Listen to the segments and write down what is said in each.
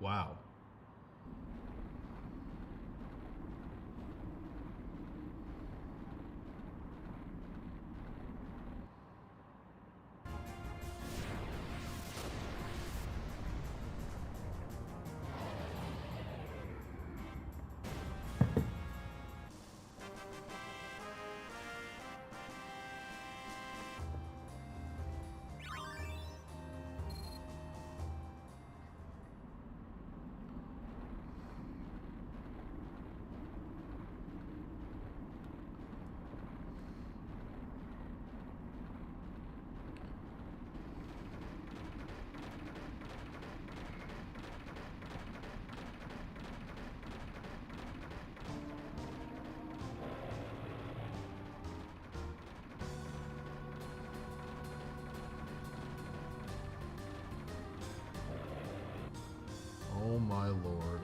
Wow. Oh my lord.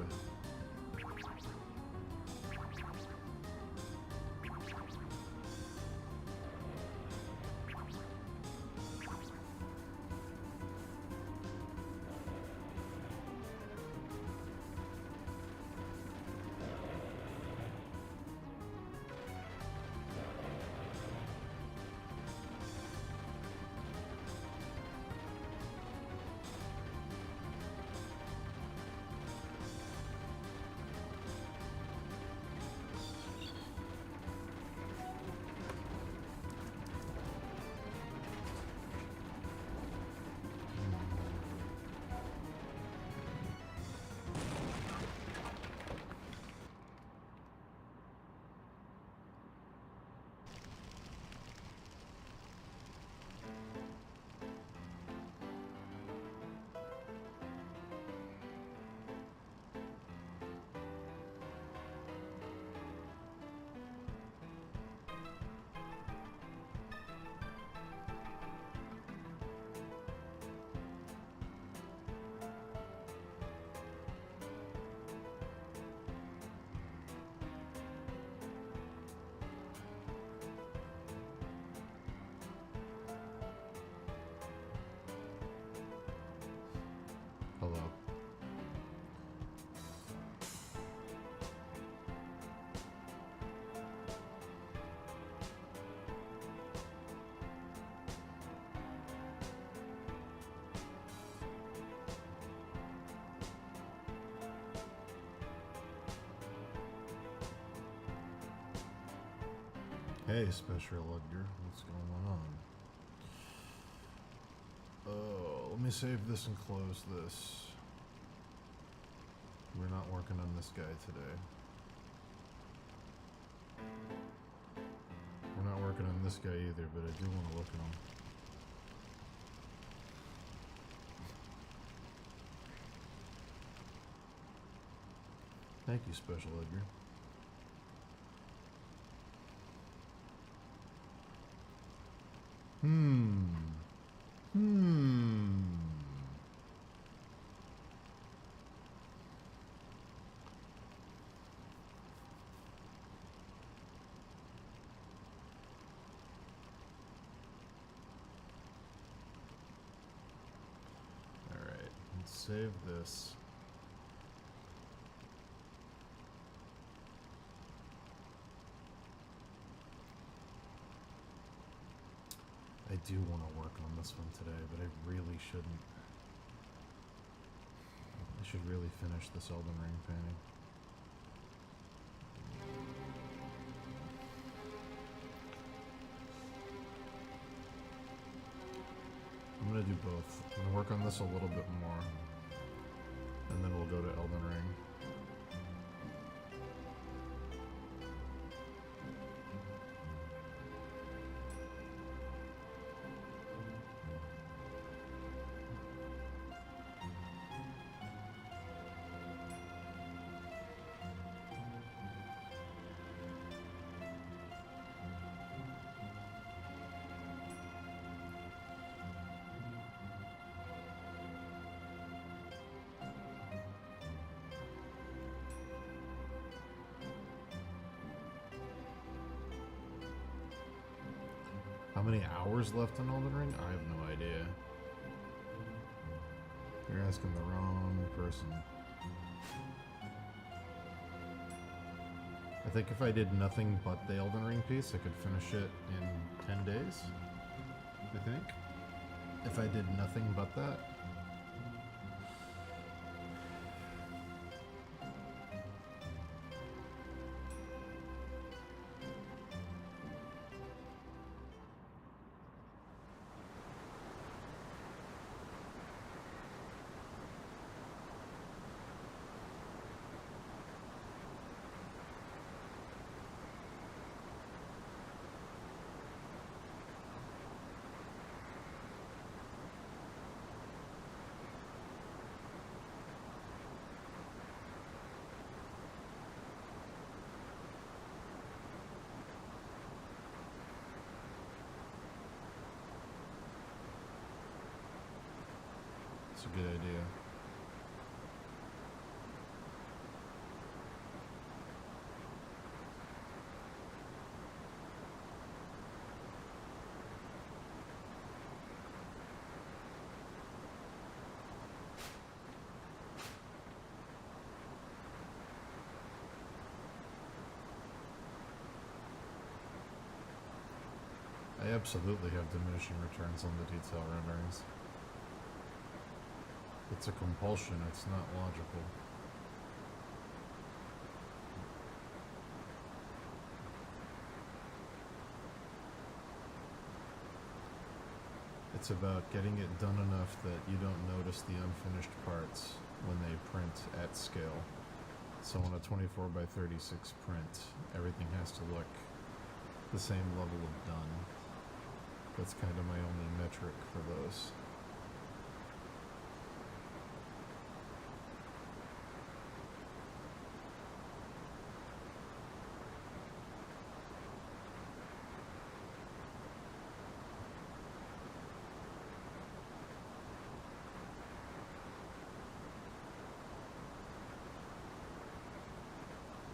Hello. Hey, Special Edgar, what's going on? Oh, let me save this and close this. We're not working on this guy today. We're not working on this guy either, but I do want to look at him. Thank you, Special Edgar. Alright, let's save this. I do want to work on this one today, but I really shouldn't. I should really finish this Elden Ring painting. I'm gonna do both. I'm gonna work on this a little bit more, and then we'll go to Elden Ring. How many hours left in Elden Ring? I have no idea. You're asking the wrong person. I think if I did nothing but the Elden Ring piece, I could finish it in 10 days. I think. If I did nothing but that. It's a good idea. I absolutely have diminishing returns on the detail renderings. It's a compulsion, it's not logical. It's about getting it done enough that you don't notice the unfinished parts when they print at scale. So on a 24 by 36 print, everything has to look the same level of done. That's kind of my only metric for those.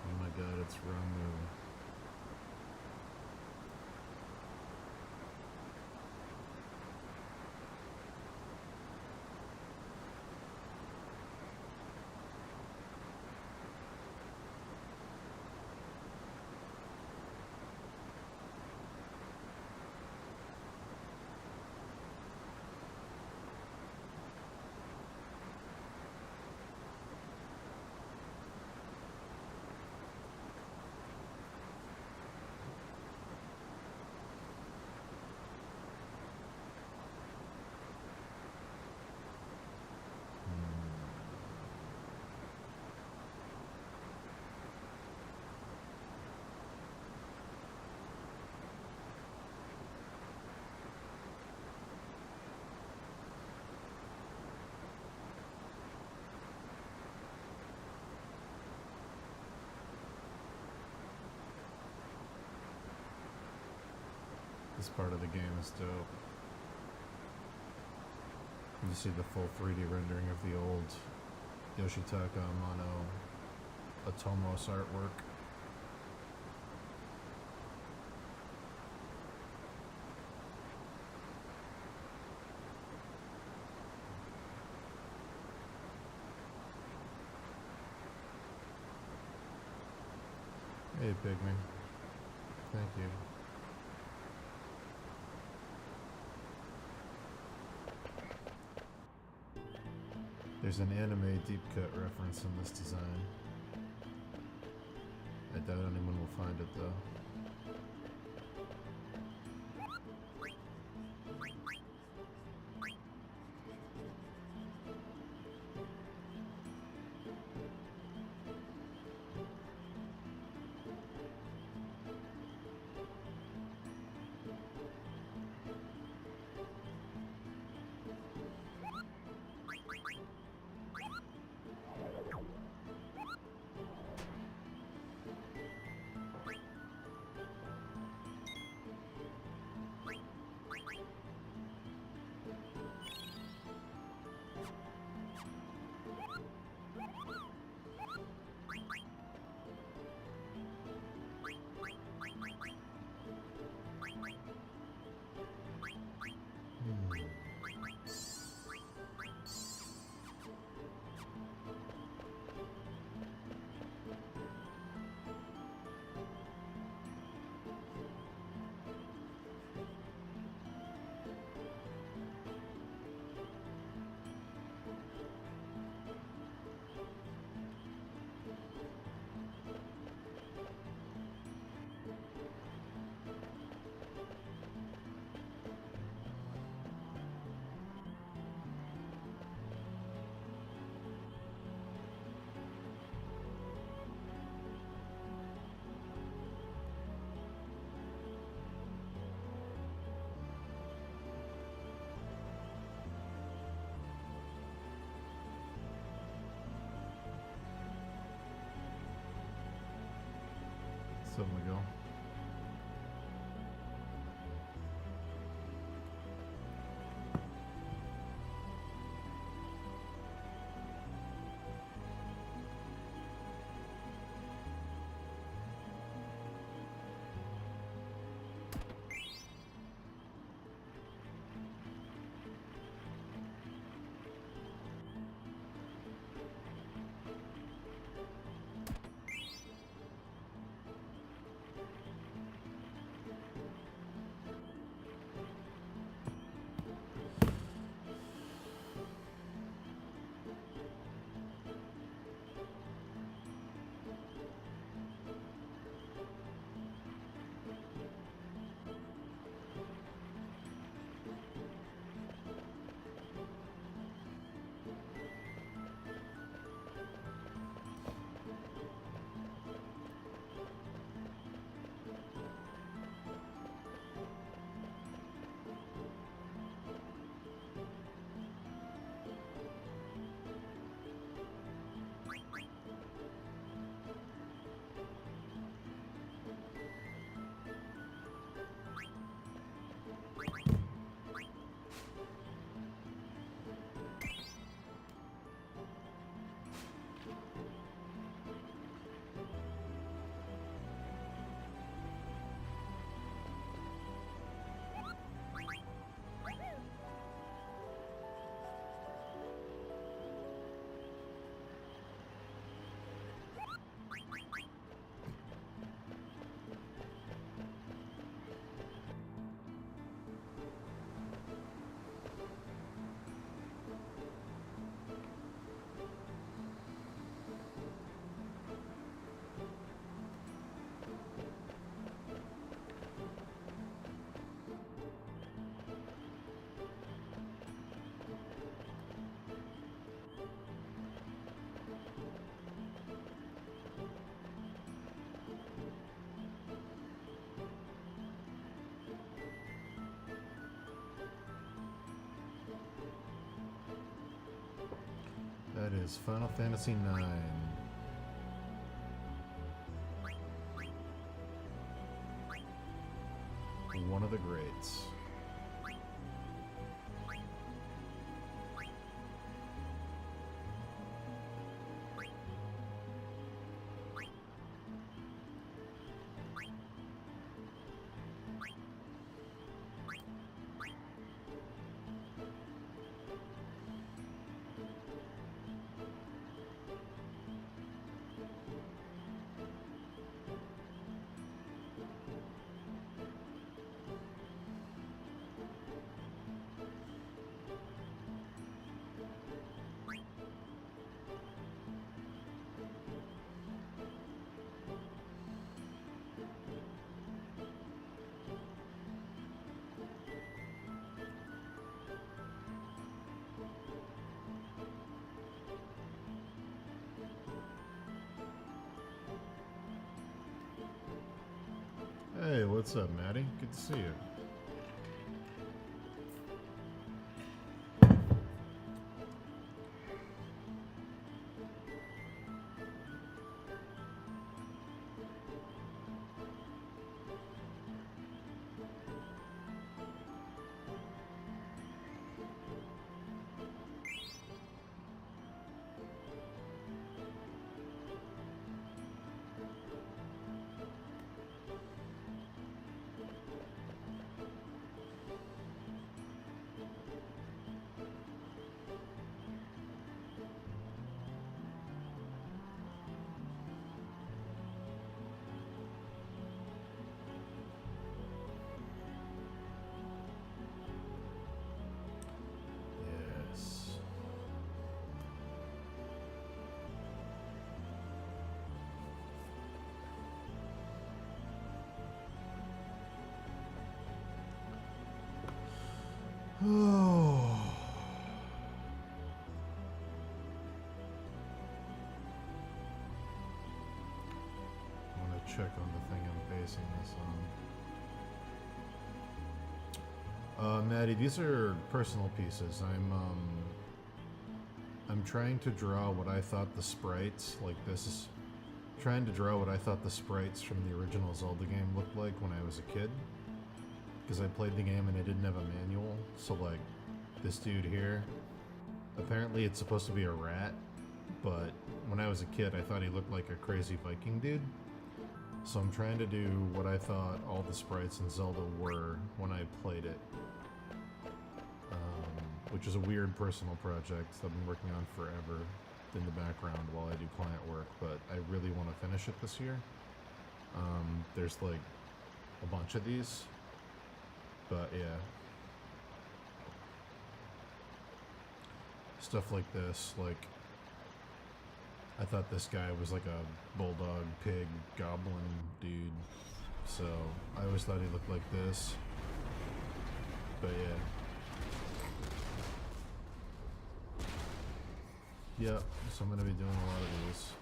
Oh my god, it's Ramu. This part of the game is dope. You see the full 3D rendering of the old Yoshitaka Amano Atomos artwork. Hey, Pygmy. Thank you. There's an anime deep cut reference in this design. I doubt anyone will find it though. What's up, Miguel? That is Final Fantasy IX. One of the greats. Hey, what's up, Maddie? Good to see you. Yes. Oh. I want to check on the thing I'm basing this on. Maddie, these are personal pieces. I'm trying to draw what I thought the sprites, like this trying to draw what I thought the sprites from the original Zelda game looked like when I was a kid. Because I played the game and it didn't have a manual, so like, this dude here, apparently it's supposed to be a rat, but when I was a kid I thought he looked like a crazy Viking dude. So I'm trying to do what I thought all the sprites in Zelda were when I played it. Which is a weird personal project I've been working on forever in the background while I do client work, but I really want to finish it this year. There's like a bunch of these, but yeah. Stuff like this, like, I thought this guy was like a bulldog, pig, goblin dude, so I always thought he looked like this, but yeah. Yeah, so I'm going to be doing a lot of these.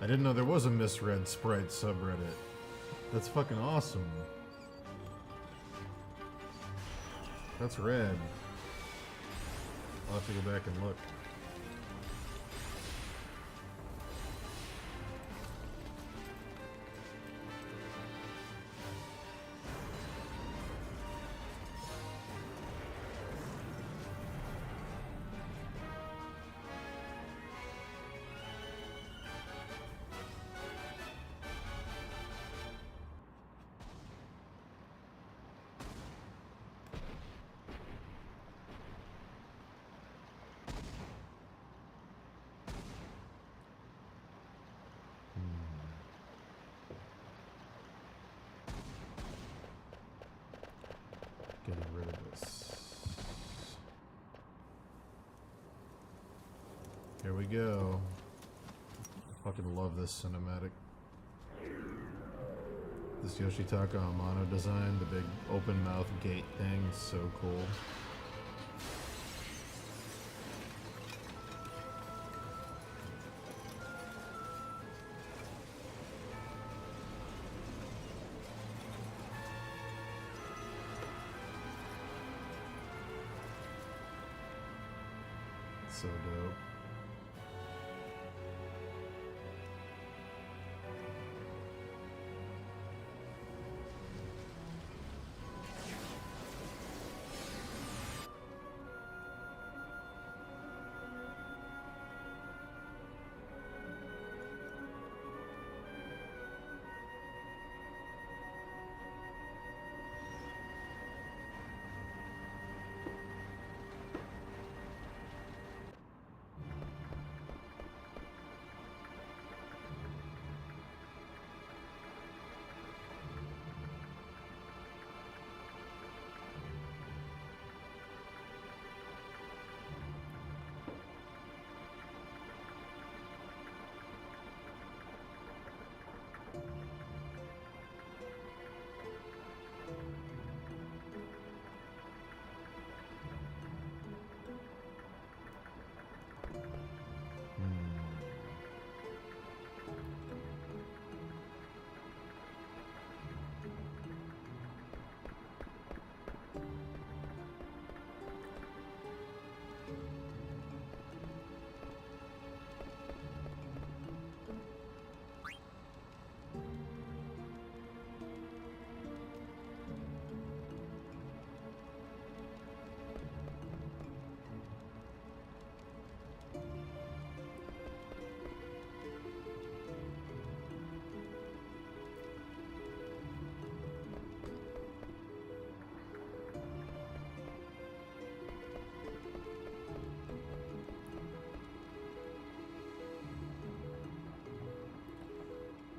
I didn't know there was a misread sprite subreddit. That's fucking awesome. That's rad. I'll have to go back and look. Getting rid of this. Here we go. I fucking love this cinematic. This Yoshitaka Amano design, the big open mouth gate thing, is so cool. So dope.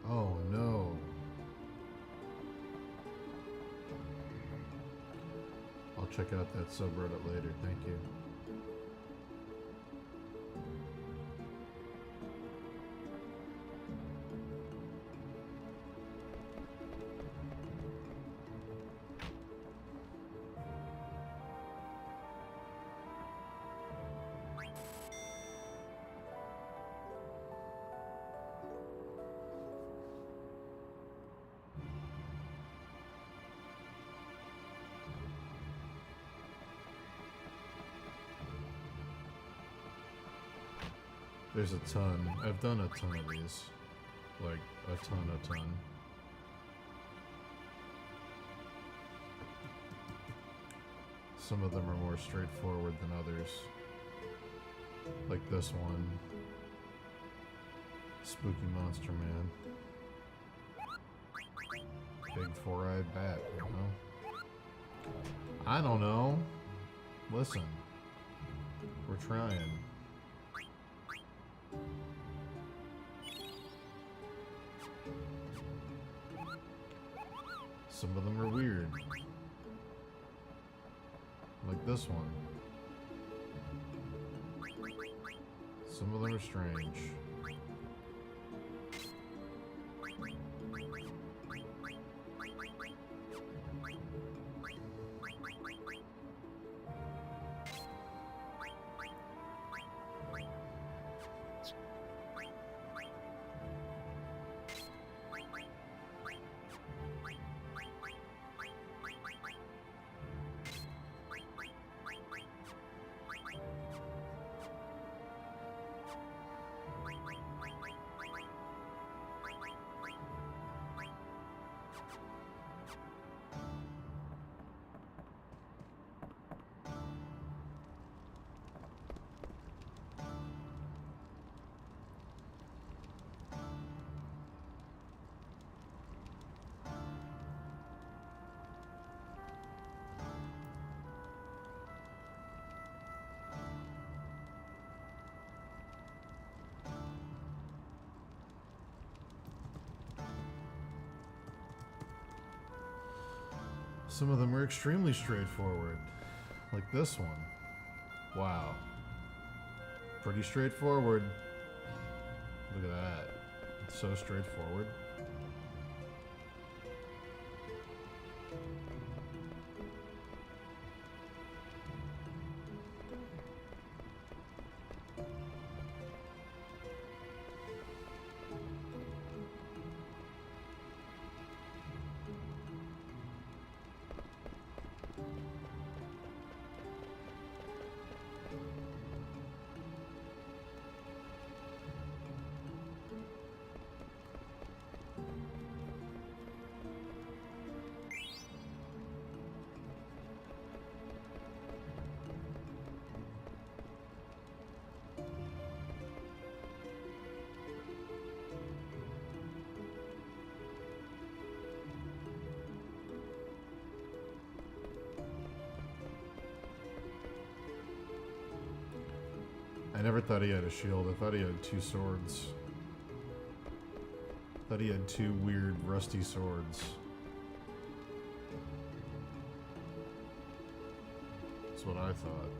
Oh no. I'll check out that subreddit later, thank you. There's a ton. I've done a ton of these. Like, a ton. Some of them are more straightforward than others. Like this one. Spooky Monster Man. Big four-eyed bat, you know? I don't know. Listen. We're trying. Some of them are weird. Like this one. Some of them are strange. Some of them are extremely straightforward. Like this one. Wow. Pretty straightforward. Look at that. It's so straightforward. I never thought he had a shield. I thought he had two swords. I thought he had two weird rusty swords. That's what I thought.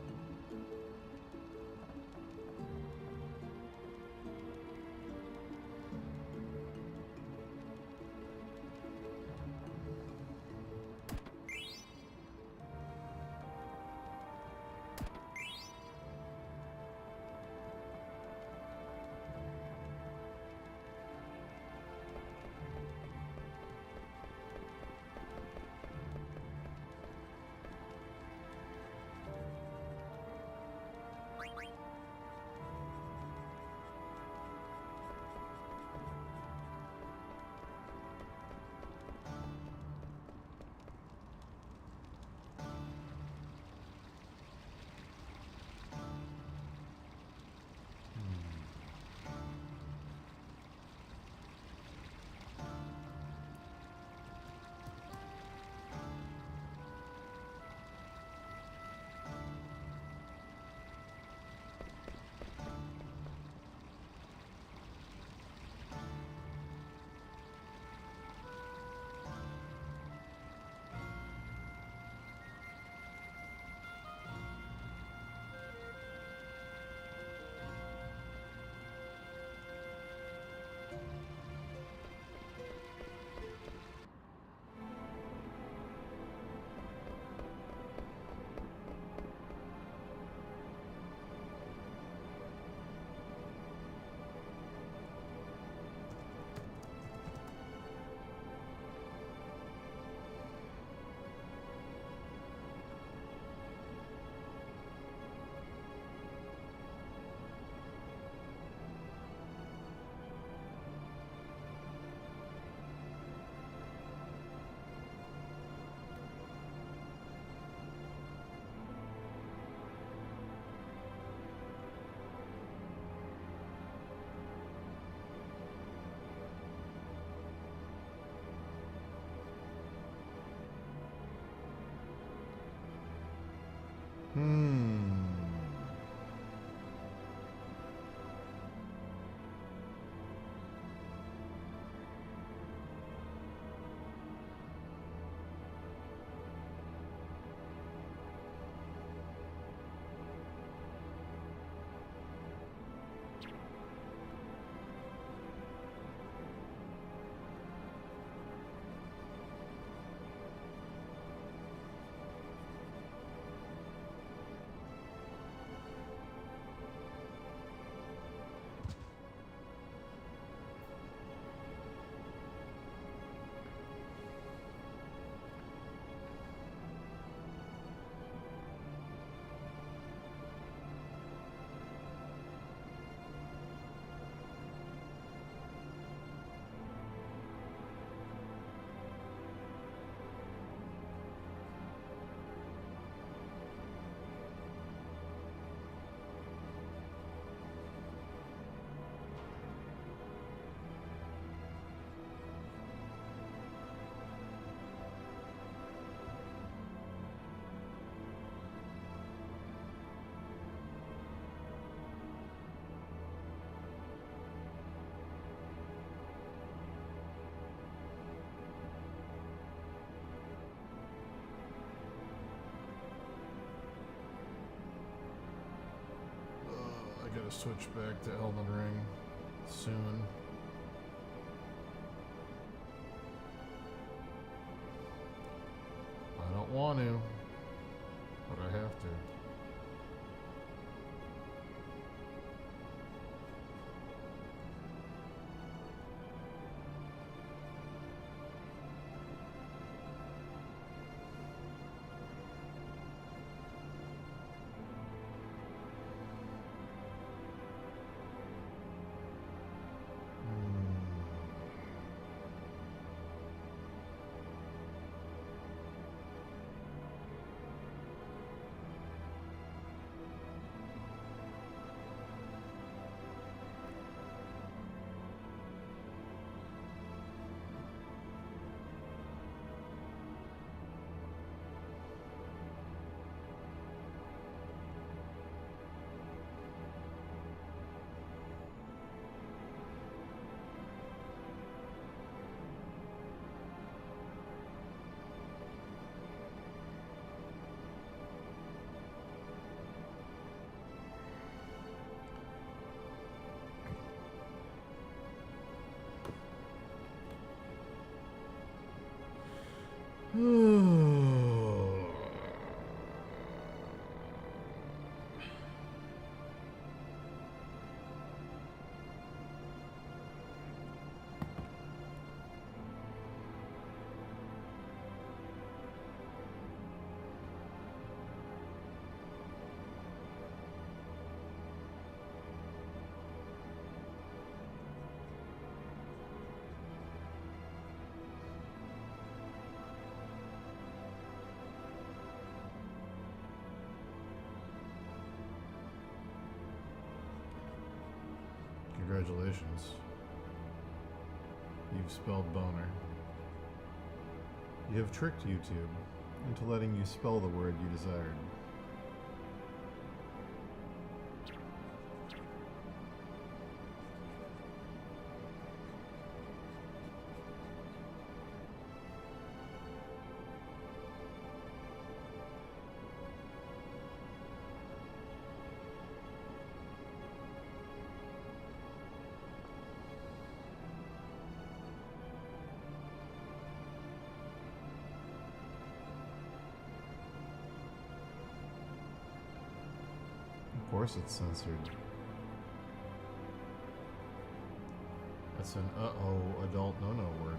gotta switch back to Elden Ring soon. I don't want to, but I have to. Congratulations. You've spelled boner. You have tricked YouTube into letting you spell the word you desired. Of course it's censored. That's an uh-oh adult no-no word.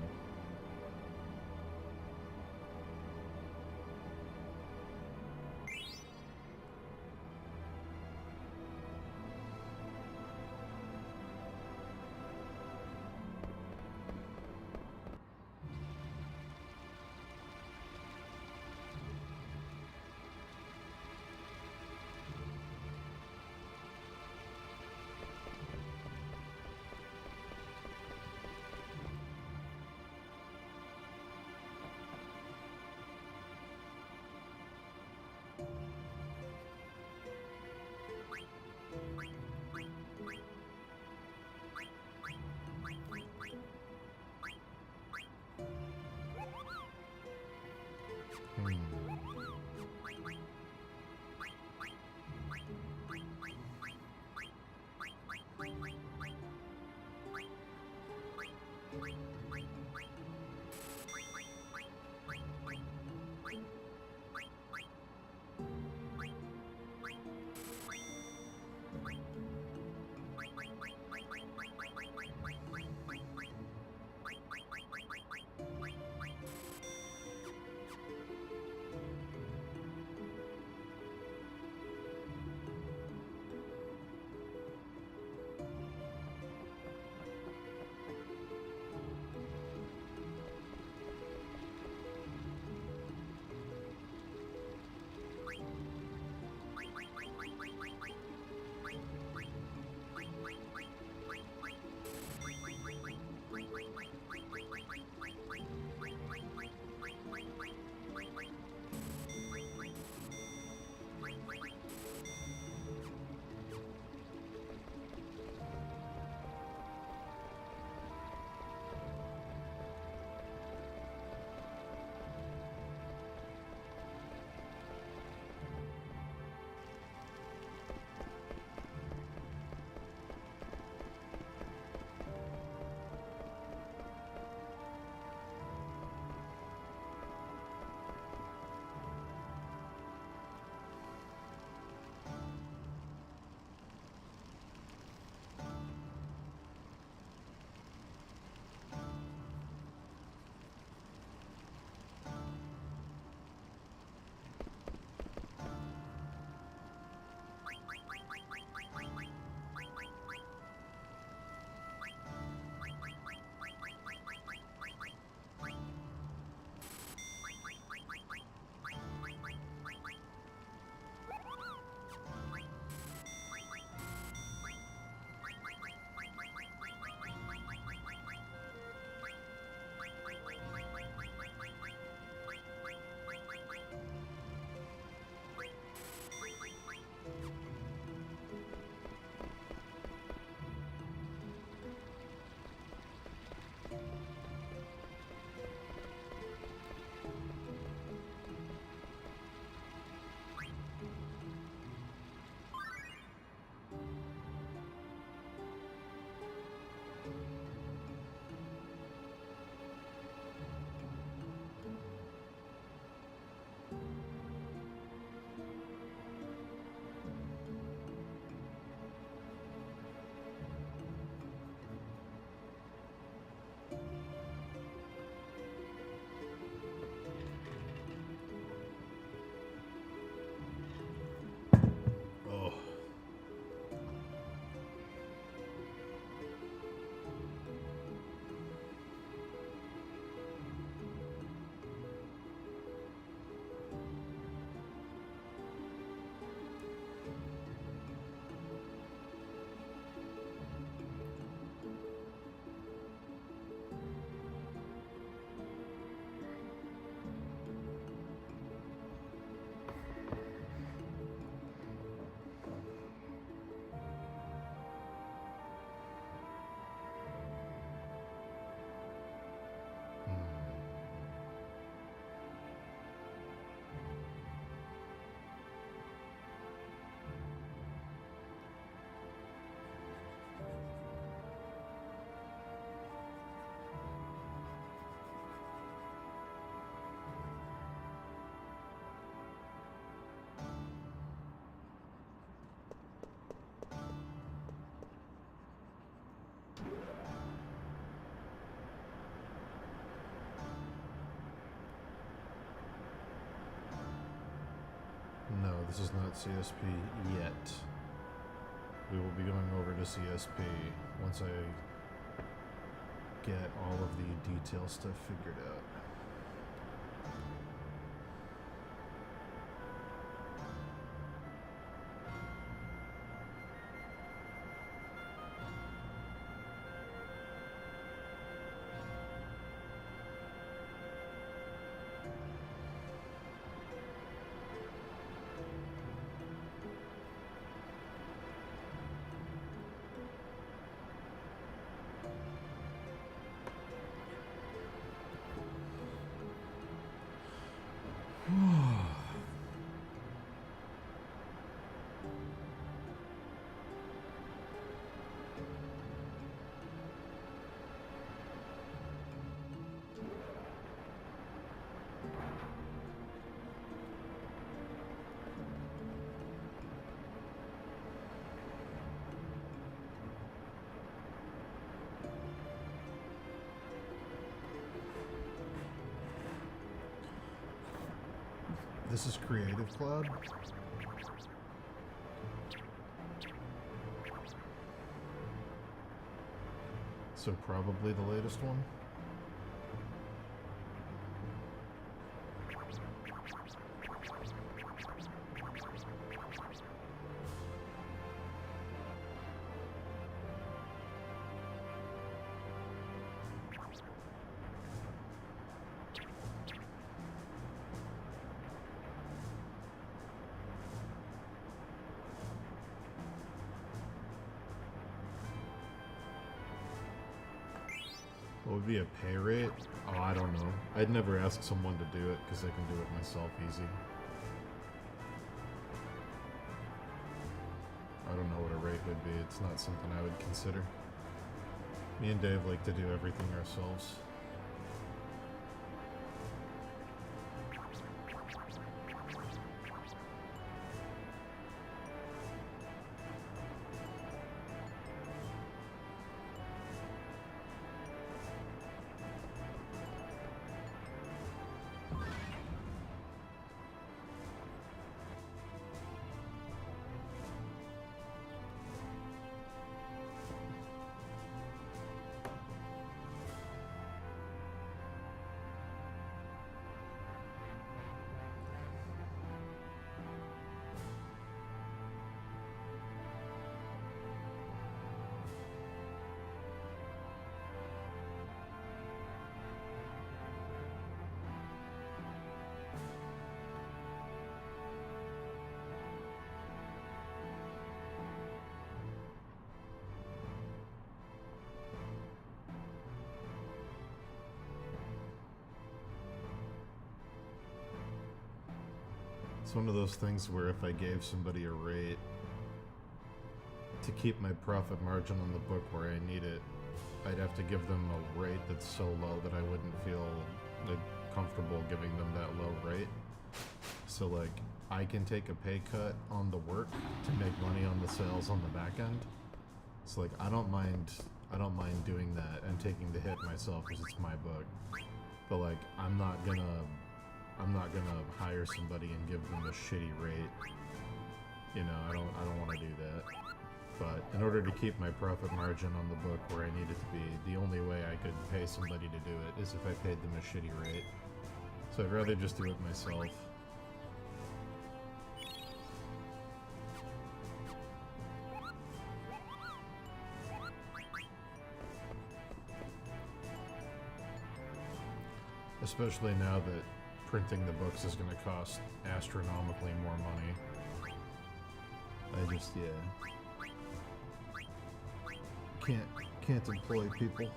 this is not CSP yet. We will be going over to CSP once I get all of the detail stuff figured out. This is Creative Cloud. So probably the latest one. What would be a pay rate? Oh, I don't know. I'd never ask someone to do it because I can do it myself easy. I don't know what a rate would be. It's not something I would consider. Me and Dave like to do everything ourselves. It's one of those things where if I gave somebody a rate to keep my profit margin on the book where I need it, I'd have to give them a rate that's so low that I wouldn't feel like comfortable giving them that low rate. So like I can take a pay cut on the work to make money on the sales on the back end. So like I don't mind doing that and taking the hit myself because it's my book. But like I'm not gonna hire somebody and give them a shitty rate. You know, I don't want to do that. But in order to keep my profit margin on the book where I need it to be, the only way I could pay somebody to do it is if I paid them a shitty rate. So I'd rather just do it myself. Especially now that printing the books is going to cost astronomically more money. I just, yeah. Can't employ people.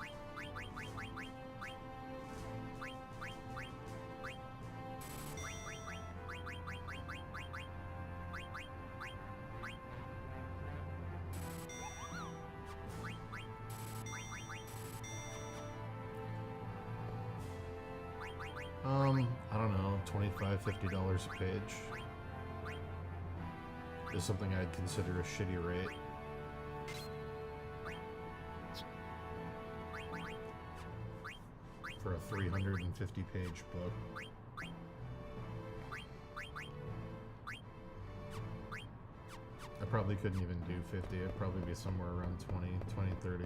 I don't know, $25, $50 a page is something I'd consider a shitty rate. For a 350 page book. probably couldn't even do 50. It'd probably be somewhere around 20, 30.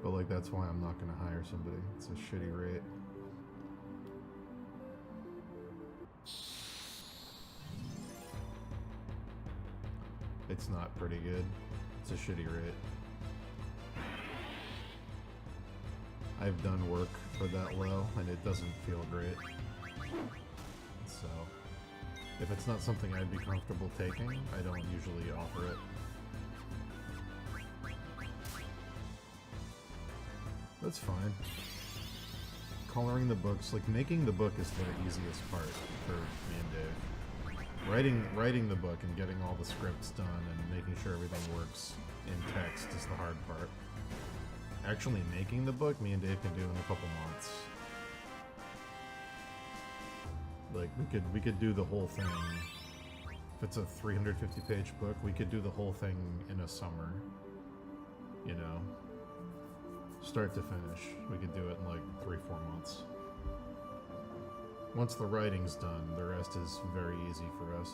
But like, that's why I'm not gonna hire somebody. It's a shitty rate. It's not pretty good. It's a shitty rate. I've done work for that low, and it doesn't feel great. So, if it's not something I'd be comfortable taking, I don't usually offer it. That's fine. Coloring the books, like making the book is the easiest part for me and Dave. Writing the book and getting all the scripts done and making sure everything works in text is the hard part. Actually making the book, me and Dave can do in a couple months. Like, we could do the whole thing. If it's a 350-page book, we could do the whole thing in a summer. You know? Start to finish. We could do it in like 3-4 months. Once the writing's done, the rest is very easy for us.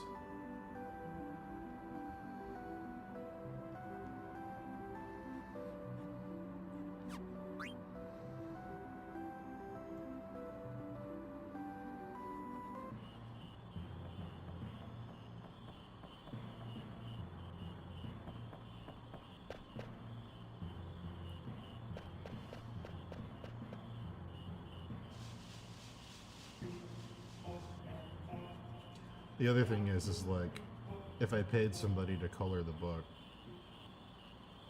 The other thing is like, if I paid somebody to color the book,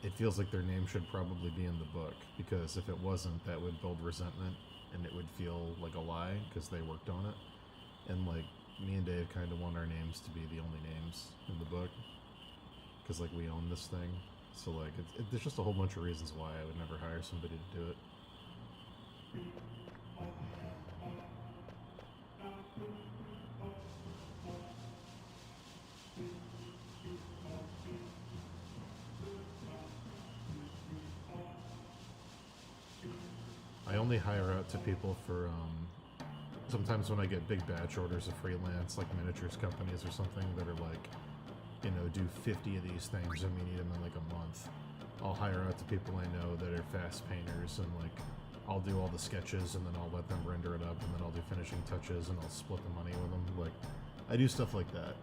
it feels like their name should probably be in the book, because if it wasn't, that would build resentment, and it would feel like a lie, because they worked on it. And like, me and Dave kind of want our names to be the only names in the book, because like, we own this thing. So like, there's just a whole bunch of reasons why I would never hire somebody to do it. I only hire out to people for, sometimes when I get big batch orders of freelance, like miniatures companies or something that are like, you know, do 50 of these things and we need them in like a month. I'll hire out to people I know that are fast painters, and like, I'll do all the sketches and then I'll let them render it up, and then I'll do finishing touches and I'll split the money with them. Like, I do stuff like that.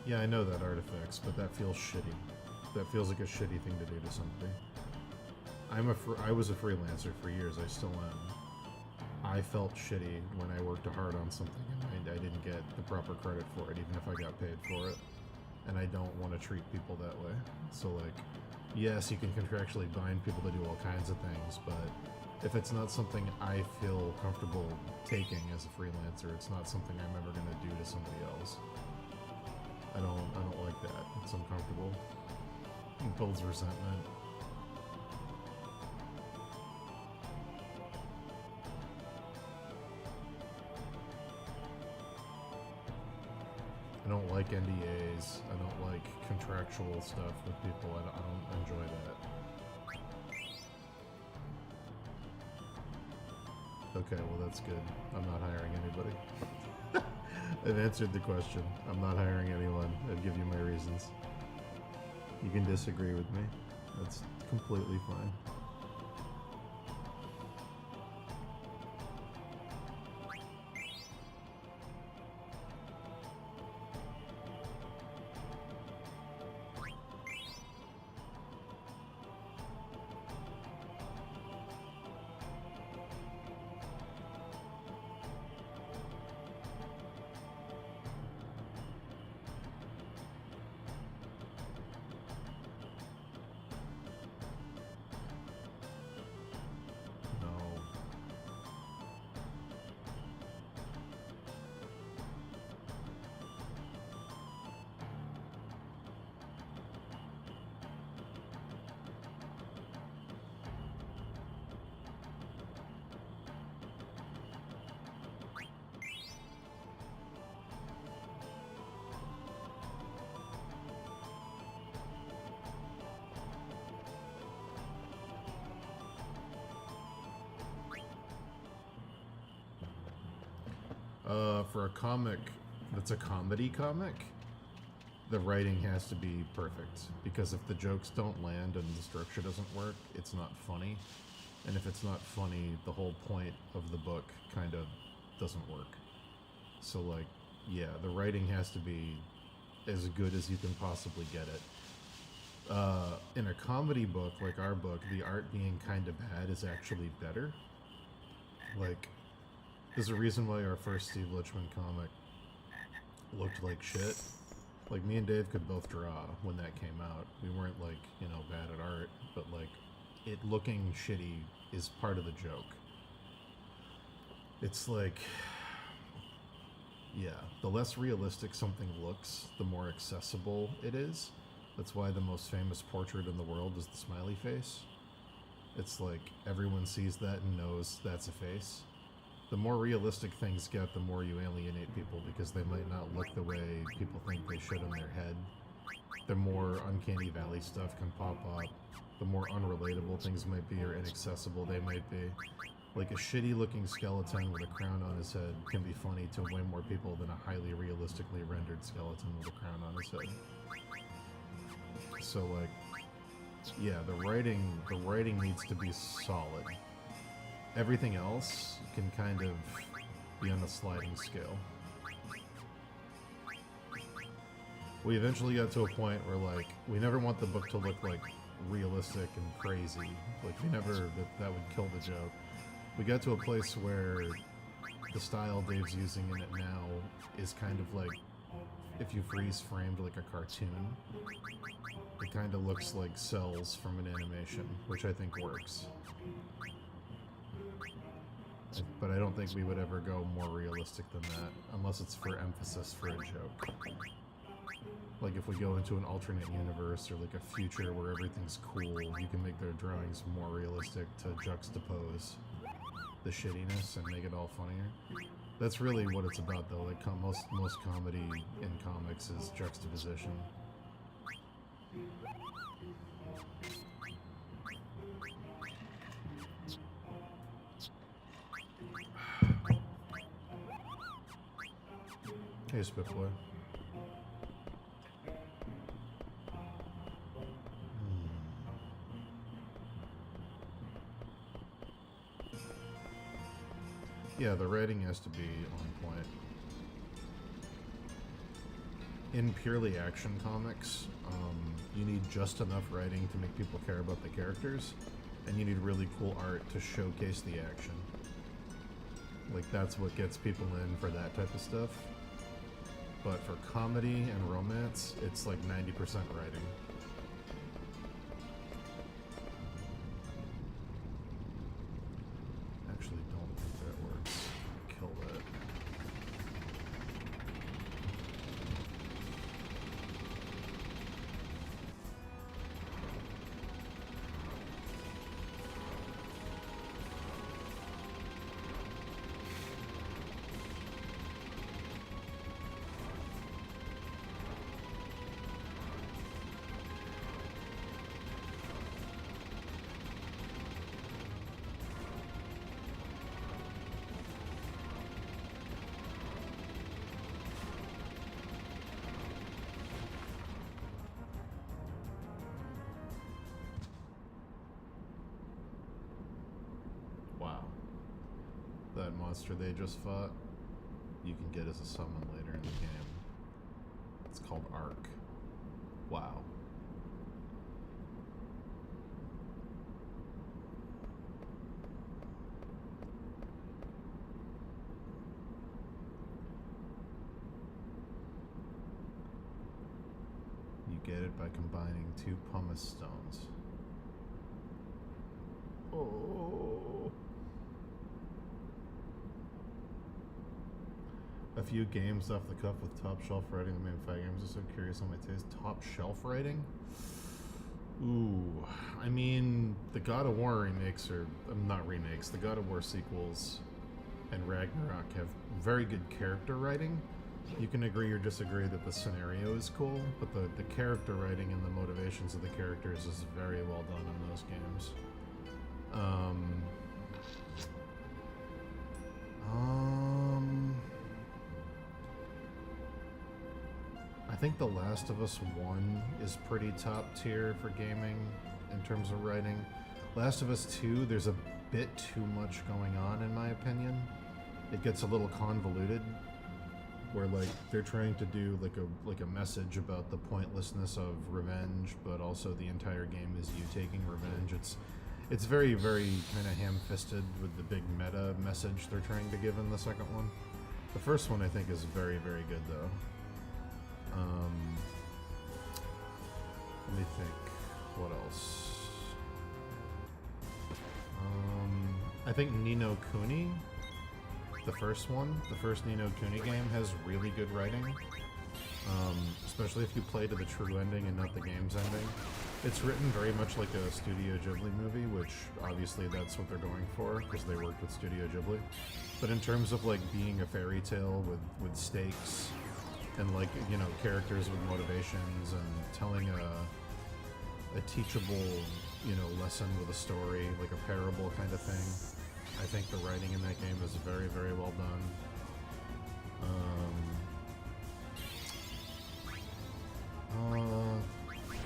Yeah, I know that, Artifacts, but that feels shitty. That feels like a shitty thing to do to somebody. I was a freelancer for years, I still am. I felt shitty when I worked hard on something and I didn't get the proper credit for it, even if I got paid for it. And I don't want to treat people that way. So like, yes, you can contractually bind people to do all kinds of things, but if it's not something I feel comfortable taking as a freelancer, it's not something I'm ever going to do to somebody else. I don't like that. It's uncomfortable. It builds resentment. I don't like NDAs. I don't like contractual stuff with people. I don't enjoy that. Okay, well that's good. I'm not hiring anybody. I've answered the question. I'm not hiring anyone. I've given you my reasons. You can disagree with me. That's completely fine. For a comic that's a comedy comic, the writing has to be perfect. Because if the jokes don't land and the structure doesn't work, it's not funny. And if it's not funny, the whole point of the book kind of doesn't work. So, like, yeah, the writing has to be as good as you can possibly get it. In a comedy book like our book, the art being kind of bad is actually better. Like, there's a reason why our first Steve Lichman comic looked like shit. Like, me and Dave could both draw when that came out. We weren't, like, you know, bad at art, but, like, it looking shitty is part of the joke. It's like, yeah, the less realistic something looks, the more accessible it is. That's why the most famous portrait in the world is the smiley face. It's like everyone sees that and knows that's a face. The more realistic things get, the more you alienate people because they might not look the way people think they should in their head. The more uncanny valley stuff can pop up, the more unrelatable things might be or inaccessible they might be. Like a shitty looking skeleton with a crown on his head can be funny to way more people than a highly realistically rendered skeleton with a crown on his head. So, like, yeah, the writing needs to be solid. Everything else can kind of be on a sliding scale. We eventually got to a point where, like, we never want the book to look, like, realistic and crazy. Like, we never, that would kill the joke. We got to a place where the style Dave's using in it now is kind of like, if you freeze framed like a cartoon, it kind of looks like cells from an animation, which I think works. But I don't think we would ever go more realistic than that, unless it's for emphasis for a joke. Like if we go into an alternate universe or like a future where everything's cool, you can make their drawings more realistic to juxtapose the shittiness and make it all funnier. That's really what it's about though, like most comedy in comics is juxtaposition. Hey, Spitboy. Yeah, the writing has to be on point. In purely action comics, you need just enough writing to make people care about the characters, and you need really cool art to showcase the action. Like, that's what gets people in for that type of stuff. But for comedy and romance, it's like 90% writing. Actually, don't think that works. Kill that. Wow. That monster they just fought, you can get as a summon later in the game. It's called Arc. Wow. You get it by combining 2 pumice stones. Oh. A few games off the cuff with top shelf writing. The main 5 games are so curious on my taste. Top shelf writing? Ooh. I mean, the God of War remakes are... not remakes. The God of War sequels and Ragnarok have very good character writing. You can agree or disagree that the scenario is cool, but the character writing and the motivations of the characters is very well done in those games. think The Last of Us 1 is pretty top tier for gaming in terms of writing. Last of Us 2, there's a bit too much going on in my opinion. It gets a little convoluted where like they're trying to do like a message about the pointlessness of revenge, but also the entire game is you taking revenge. It's very, very kind of ham-fisted with the big meta message they're trying to give in the second one. The first one I think is very, very good though. Let me think. What else? I think Ni no Kuni, the first one, the first Ni no Kuni game, has really good writing. Especially if you play to the true ending and not the game's ending. It's written very much like a Studio Ghibli movie, which obviously that's what they're going for, because they worked with Studio Ghibli. But in terms of like being a fairy tale with stakes, and like, you know, characters with motivations, and telling a teachable, you know, lesson with a story, like a parable kind of thing. I think the writing in that game is very, very well done.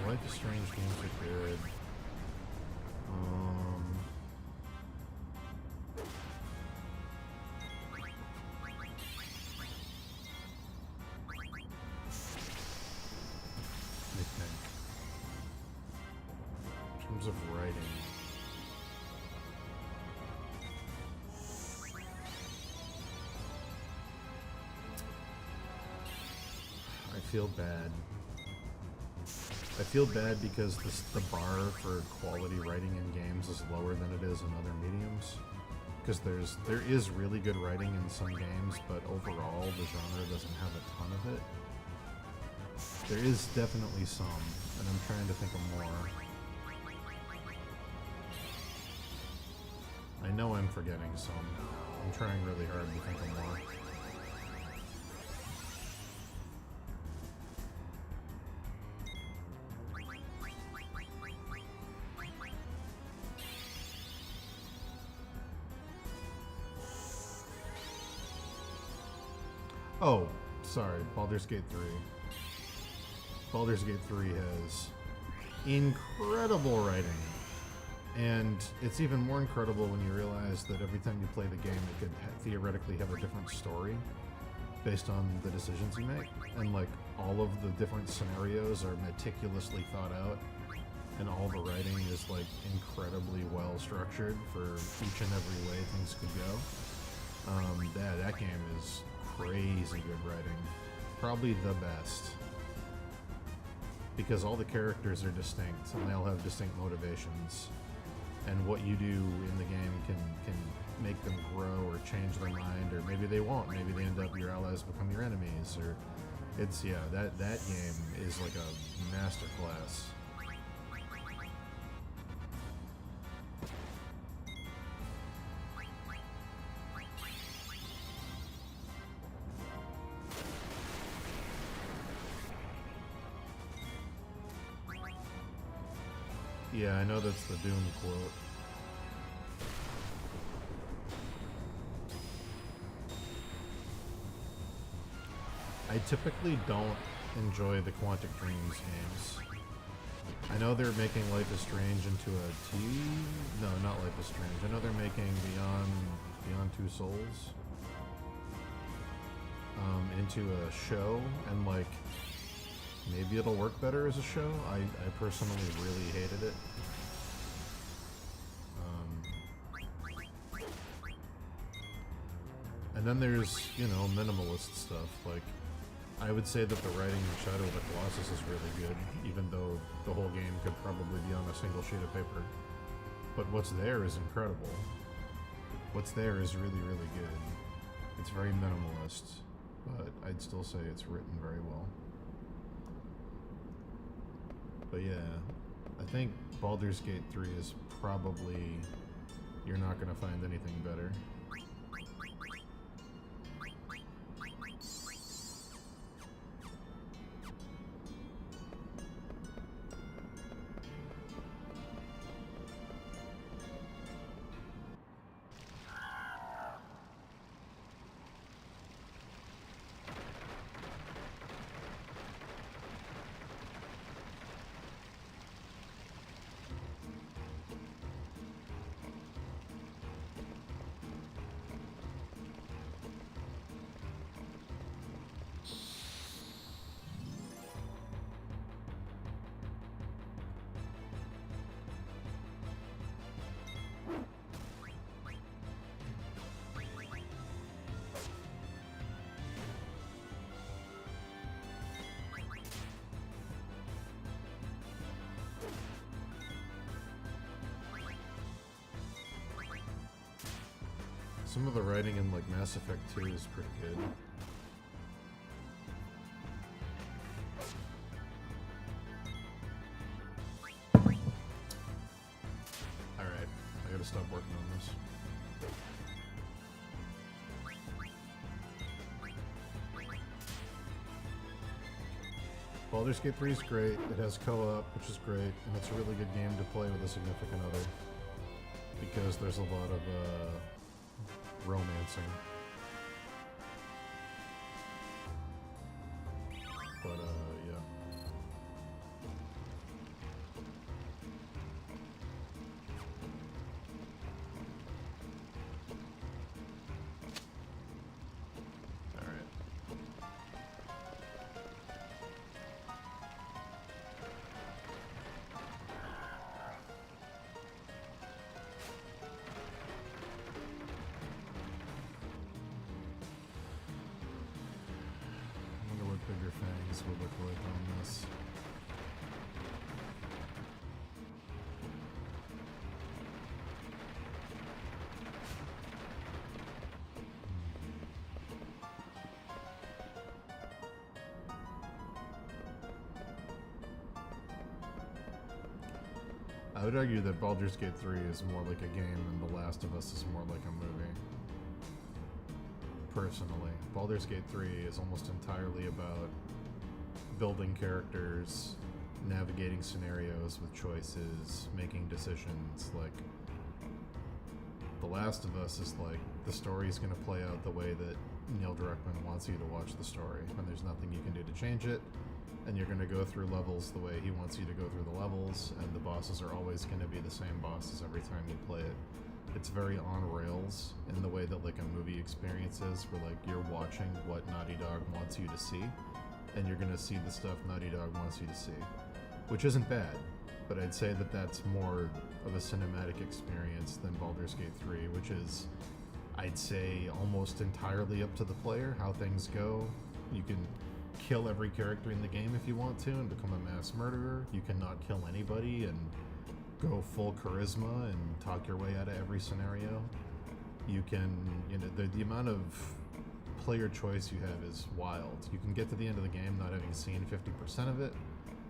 Life is Strange games are good. Let me think. In terms of writing. I feel bad. I feel bad because the bar for quality writing in games is lower than it is in other mediums. Because there is really good writing in some games, but overall the genre doesn't have a ton of it. There is definitely some, and I'm trying to think of more. I know I'm forgetting some. I'm trying really hard to think of more. Oh, sorry, Baldur's Gate 3. Baldur's Gate 3 has incredible writing. And it's even more incredible when you realize that every time you play the game, it could theoretically have a different story based on the decisions you make. And like, all of the different scenarios are meticulously thought out, and all the writing is like incredibly well structured for each and every way things could go. That game is crazy good writing. Probably the best. Because all the characters are distinct, and they all have distinct motivations. And what you do in the game can make them grow or change their mind, or maybe they won't. Maybe they end up, your allies become your enemies, or it's, yeah, that game is like a masterclass. Yeah, I know that's the Doom quote. I typically don't enjoy the Quantic Dreams games. I know they're making Life is Strange into a No, not Life is Strange. I know they're making Beyond Two Souls into a show, and like, maybe it'll work better as a show. I personally really hated it. And then there's, you know, minimalist stuff. Like, I would say that the writing in Shadow of the Colossus is really good, even though the whole game could probably be on a single sheet of paper. But what's there is incredible. What's there is really, really good. It's very minimalist, but I'd still say it's written very well. But yeah, I think Baldur's Gate 3 is probably, you're not going to find anything better. Some of the writing in like Mass Effect 2 is pretty good. Alright, I gotta stop working on this. Baldur's Gate 3 is great, it has co-op, which is great, and it's a really good game to play with a significant other. Because there's a lot of, romancing. But, yeah. Alright. I wonder what Bigger Fangs will look like on this. I would argue that Baldur's Gate 3 is more like a game and The Last of Us is more like a movie. Personally, Baldur's Gate 3 is almost entirely about building characters, navigating scenarios with choices, making decisions. Like, The Last of Us is like, the story's gonna play out the way that Neil Druckmann wants you to watch the story, and there's nothing you can do to change it. And you're going to go through levels the way he wants you to go through the levels, and the bosses are always going to be the same bosses every time you play it. It's very on rails in the way that like a movie experience is, where like you're watching what Naughty Dog wants you to see, and you're going to see the stuff Naughty Dog wants you to see, which isn't bad, but I'd say that that's more of a cinematic experience than Baldur's Gate 3, which is, I'd say, almost entirely up to the player, how things go. You can kill every character in the game if you want to and become a mass murderer. You cannot kill anybody and go full charisma and talk your way out of every scenario. You can, you know, the amount of player choice you have is wild. You can get to the end of the game not having seen 50% of it.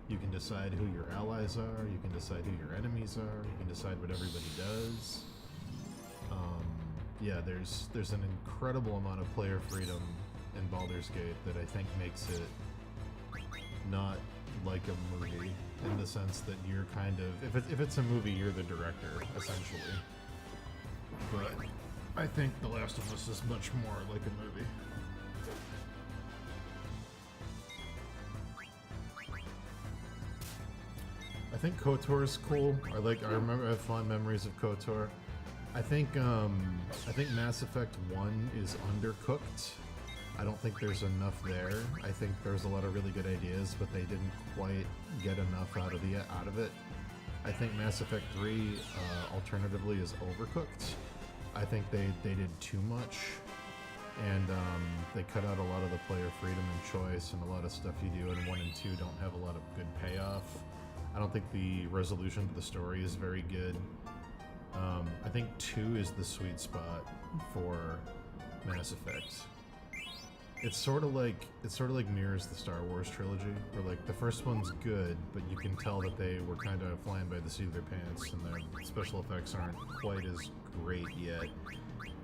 You can decide who your allies are. You can decide who your enemies are. You can decide what everybody does. Yeah, there's an incredible amount of player freedom in Baldur's Gate that I think makes it not like a movie, in the sense that you're kind of, if it's a movie, you're the director, essentially. But I think The Last of Us is much more like a movie. I think KOTOR is cool. I have fond memories of KOTOR. I think Mass Effect 1 is undercooked. I don't think there's enough there. I think there's a lot of really good ideas, but they didn't quite get enough out of it. I think Mass Effect 3, alternatively, is overcooked. I think they did too much, and they cut out a lot of the player freedom and choice, and a lot of stuff you do in 1 and 2 don't have a lot of good payoff. I don't think the resolution to the story is very good. I think 2 is the sweet spot for Mass Effect. It sort of like mirrors the Star Wars trilogy, where like the first one's good, but you can tell that they were kind of flying by the seat of their pants, and their special effects aren't quite as great yet.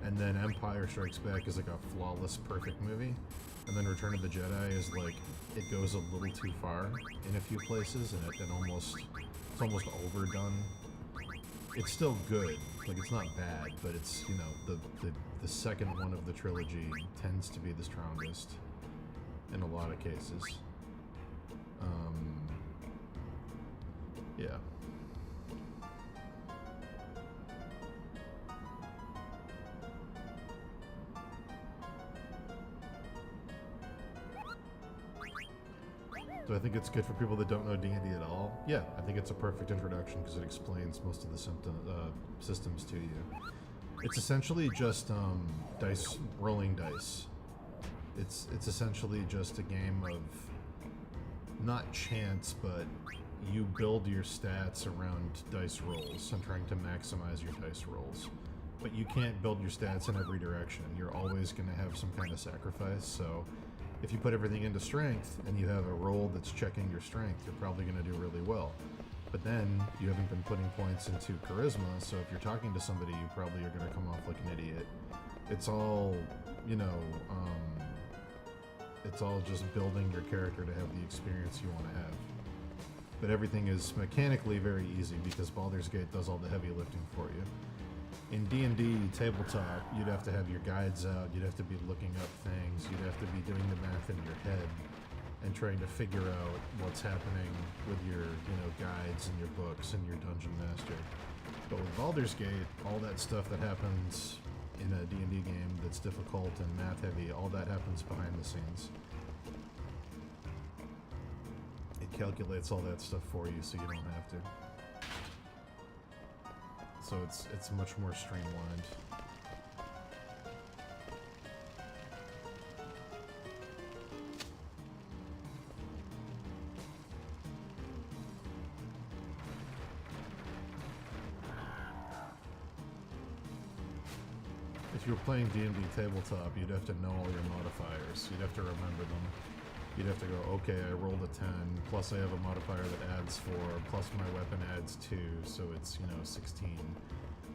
And then Empire Strikes Back is like a flawless, perfect movie, and then Return of the Jedi is like, it goes a little too far in a few places, and it's almost overdone. It's still good, like it's not bad, but it's, you know, the second one of the trilogy tends to be the strongest in a lot of cases. Yeah. Do I think it's good for people that don't know D&D at all? Yeah, I think it's a perfect introduction because it explains most of the systems to you. It's essentially just rolling dice. It's essentially just a game of not chance, but you build your stats around dice rolls and trying to maximize your dice rolls. but you can't build your stats in every direction. You're always going to have some kind of sacrifice, so if you put everything into strength and you have a roll that's checking your strength, you're probably going to do really well. But then you haven't been putting points into charisma, so if you're talking to somebody, you probably are going to come off like an idiot. It's all, you know, it's all just building your character to have the experience you want to have. But everything is mechanically very easy because Baldur's Gate does all the heavy lifting for you. In D&D tabletop, you'd have to have your guides out, you'd have to be looking up things, you'd have to be doing the math in your head and trying to figure out what's happening with your, you know, guides and your books and your dungeon master. But with Baldur's Gate, all that stuff that happens in a D&D game that's difficult and math heavy, all that happens behind the scenes. It calculates all that stuff for you so you don't have to. So it's much more streamlined. If you were playing D&D tabletop, you'd have to know all your modifiers. You'd have to remember them. You'd have to go, okay, I rolled a 10, plus I have a modifier that adds 4, plus my weapon adds 2, so it's, you know, 16.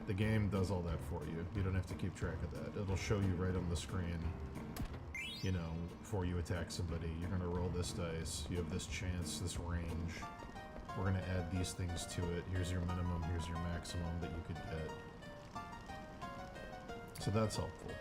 The game does all that for you. You don't have to keep track of that. It'll show you right on the screen, you know, before you attack somebody. You're going to roll this dice. You have this chance, this range. We're going to add these things to it. Here's your minimum, here's your maximum that you could get. So that's helpful.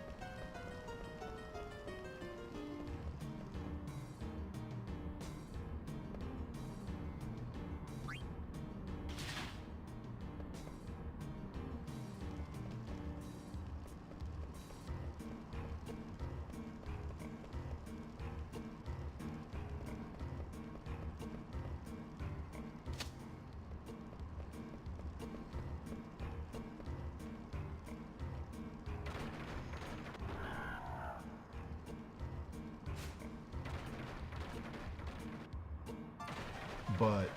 But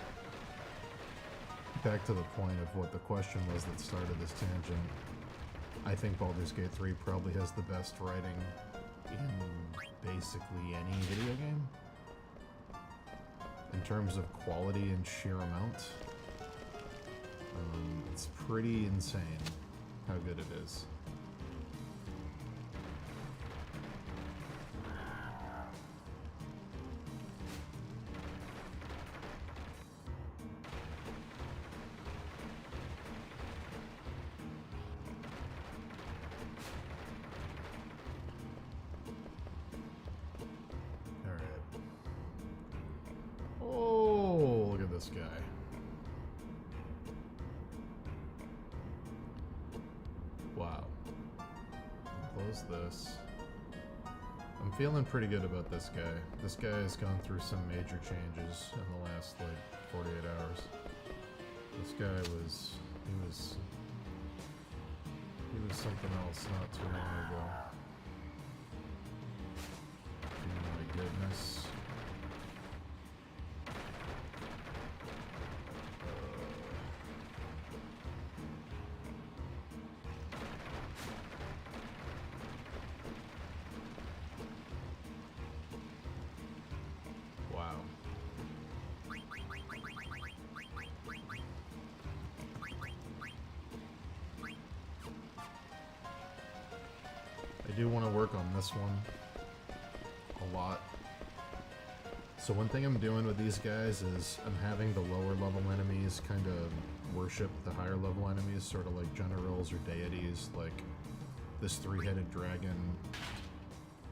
back to the point of what the question was that started this tangent, I think Baldur's Gate 3 probably has the best writing in basically any video game. In terms of quality and sheer amount, it's pretty insane how good it is. Guy. Wow. Close this. I'm feeling pretty good about this guy. This guy has gone through some major changes in the last, like, 48 hours. This guy was something else not too long ago. Oh my goodness. I do want to work on this one a lot. So one thing I'm doing with these guys is I'm having the lower level enemies kind of worship the higher level enemies, sort of like generals or deities. Like this three-headed dragon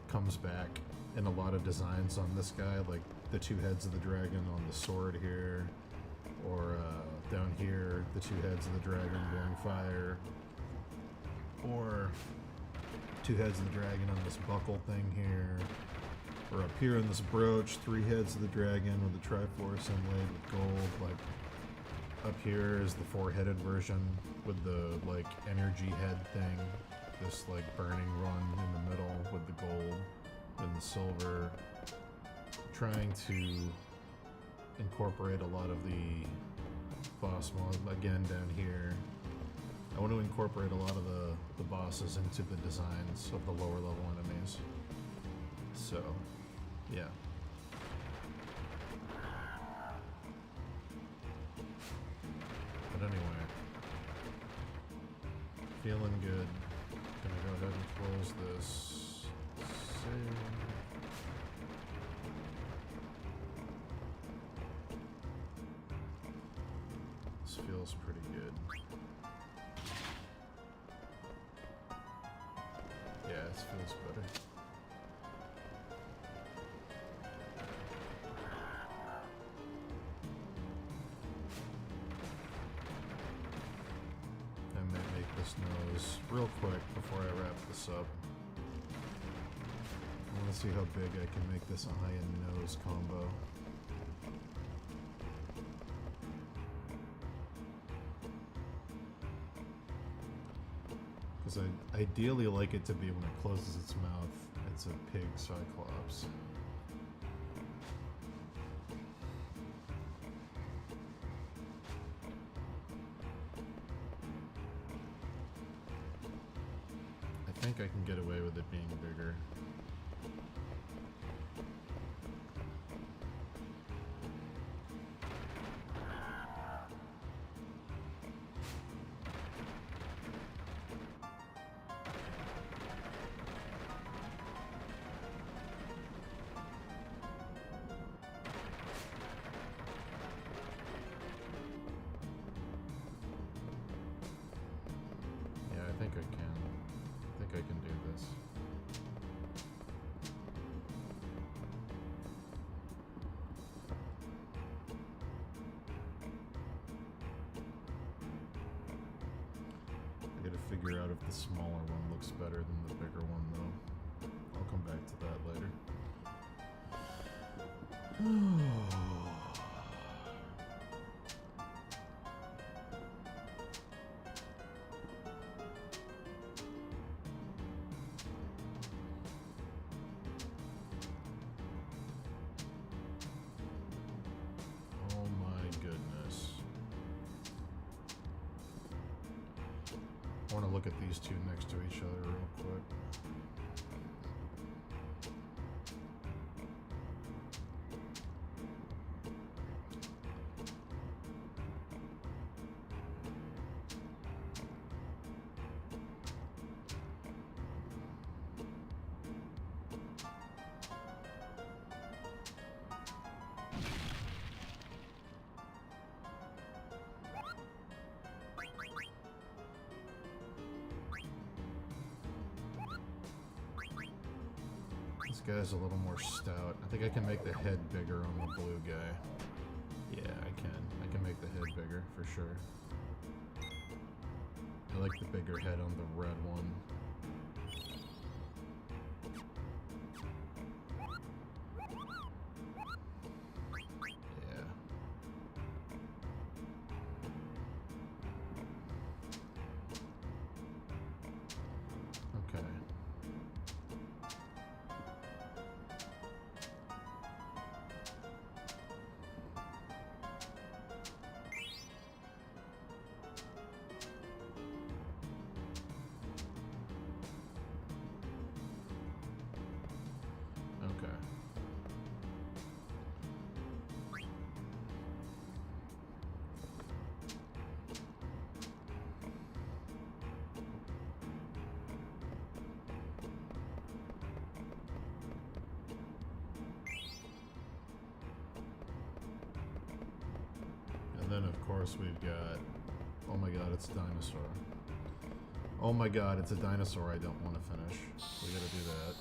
comes back in a lot of designs on this guy, like the two heads of the dragon on the sword here, or down here, the two heads of the dragon blowing fire, or two heads of the dragon on this buckle thing here, or up here in this brooch, three heads of the dragon with the Triforce inlaid with gold. Like up here is the four-headed version with the like energy head thing, this like burning one in the middle with the gold and the silver, trying to incorporate a lot of the boss mod again down here. I want to incorporate a lot of the bosses into the designs of the lower level enemies. So, yeah. But anyway, feeling good. Gonna go ahead and close this. Save. This feels pretty good. Yeah, this feels better. I might make this nose real quick before I wrap this up. I want to see how big I can make this a high-end nose combo. Because I ideally like it to be when it closes its mouth, it's a pig cyclops. I think I can get away with it being bigger. I think I can. I think I can do this. I gotta figure out if the smaller one looks better than the bigger one, though. I'll come back to that later. I want to look at these two next to each other real quick. This guy's a little more stout. I think I can make the head bigger on the blue guy. Yeah, I can. I can make the head bigger, for sure. I like the bigger head on the red one. Yeah. Okay. Okay. And then of course we've got, oh my god, it's a dinosaur. Oh my god, it's a dinosaur I don't want to finish. We gotta do that.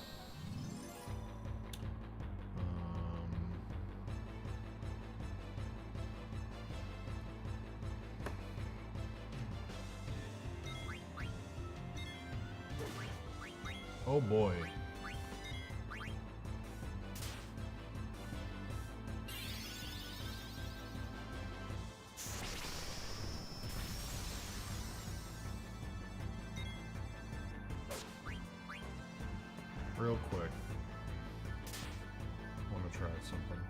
Oh boy. Real quick. I want to try something.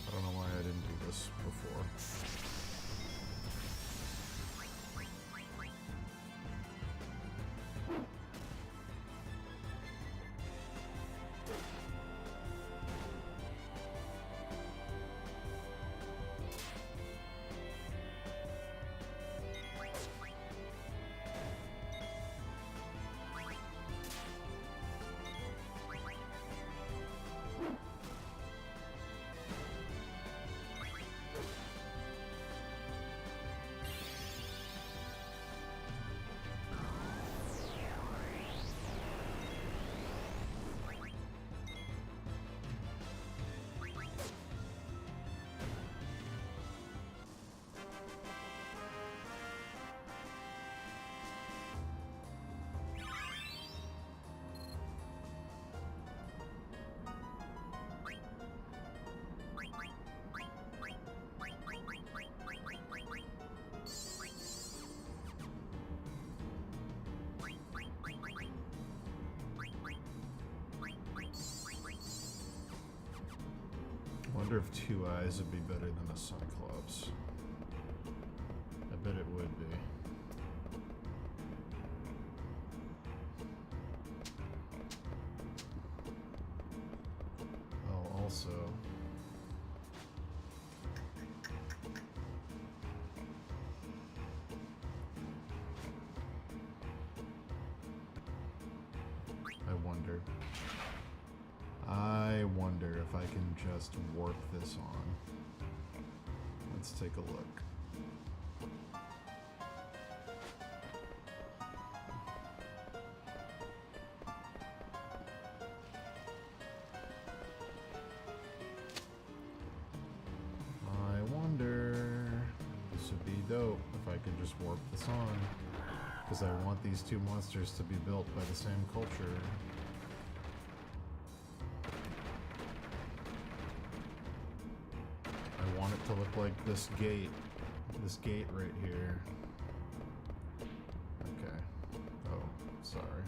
I don't know why I didn't do this before. wonder if Two Eyes would be better than a Cyclops. I bet it would be. Oh, also... I wonder if I can just warp this on. Let's take a look. I wonder, this would be dope if I could just warp this on. Because I want these two monsters to be built by the same culture. I want it to look like this gate right here. Okay. Oh, sorry.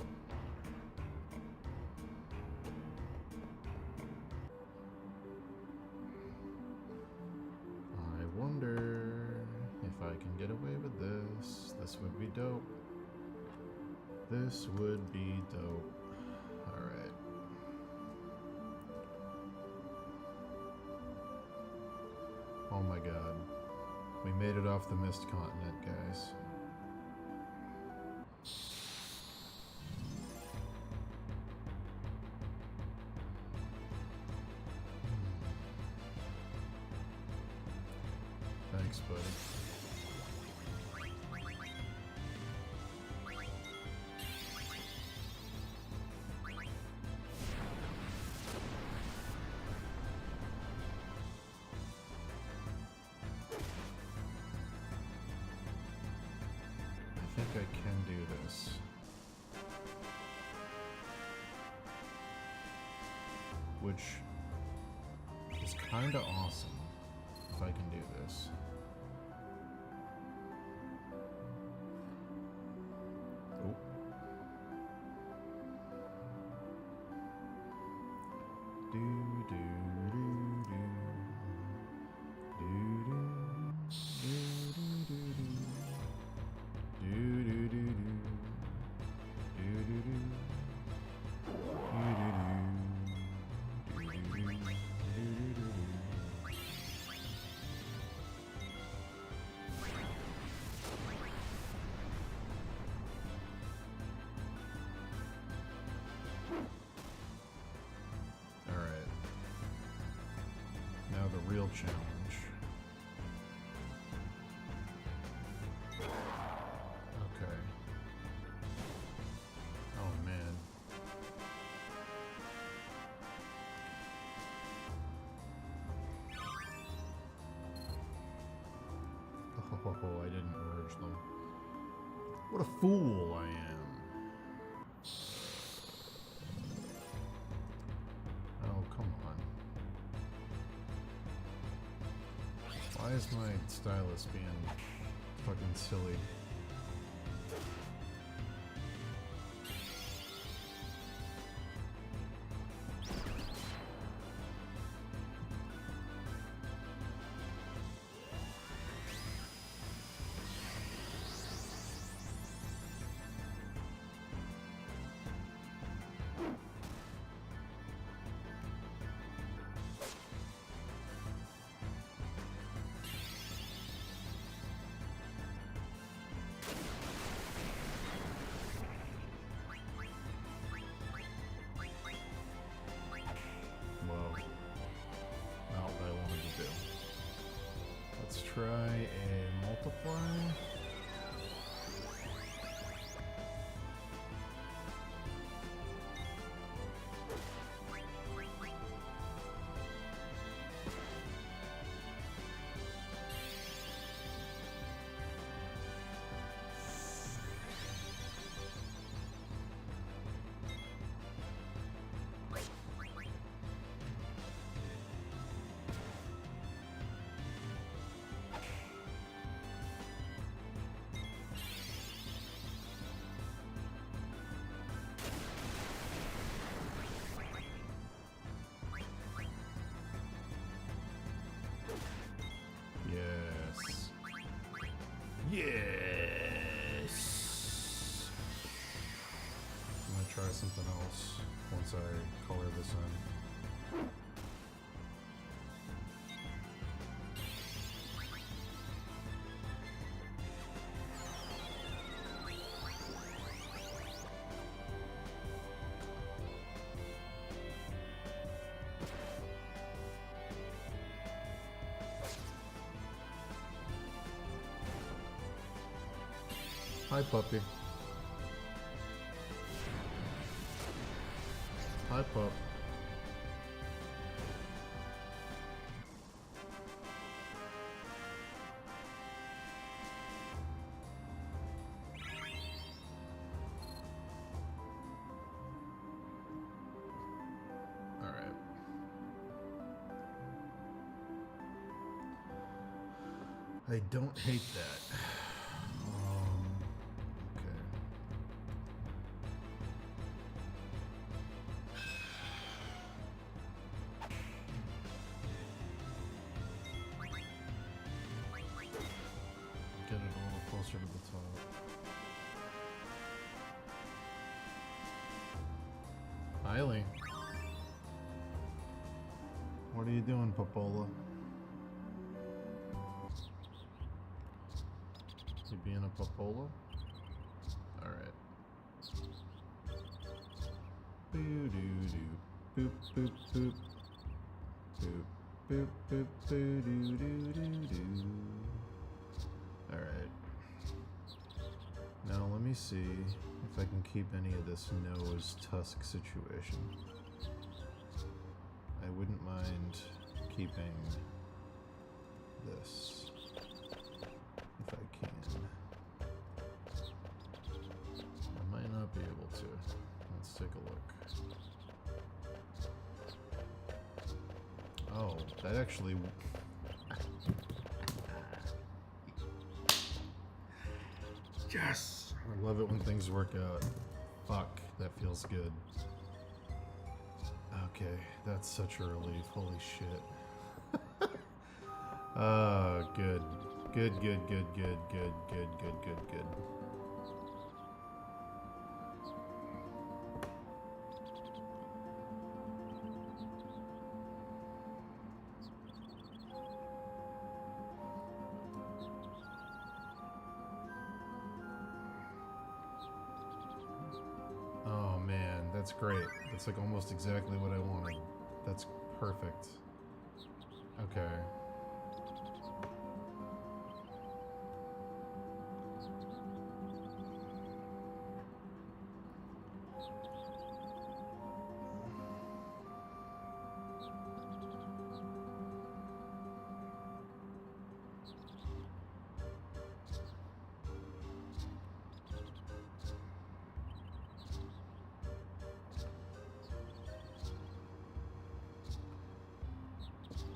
I wonder if I can get away with this. This would be dope. This would be dope. Alright. Oh my god. We made it off the Mist Continent, guys. Thanks, buddy. I think I can do this. Which is kinda awesome if I can do this. Oh. Do do do do do do do do do do. Alright. Now the real challenge. Okay. Oh man. Oh, I didn't merge them. What a fool I am. Oh, come on. Why is my stylus being fucking silly? Let's try a multiply. parts I color this in. Hi, puppy. Hi, pup. Alright. I don't hate that. Okay. Get it a little closer to the top. Eileen. What are you doing, Popola? You being a Popola? Alright. Boo doo doo. Boop boop boop. Boop boop boop boo doo doo doo doo. Alright. Now let me see if I can keep any of this nose tusk situation. I wouldn't mind keeping this if I can. I might not be able to. Let's take a look. Oh, that actually... Yes! I love it when things work out. Fuck, that feels good. Okay, that's such a relief. Holy shit. Oh, good. Good, good, good, good, good, good, good, good, good. Oh man, that's great. That's like almost exactly what I wanted. That's perfect. Okay.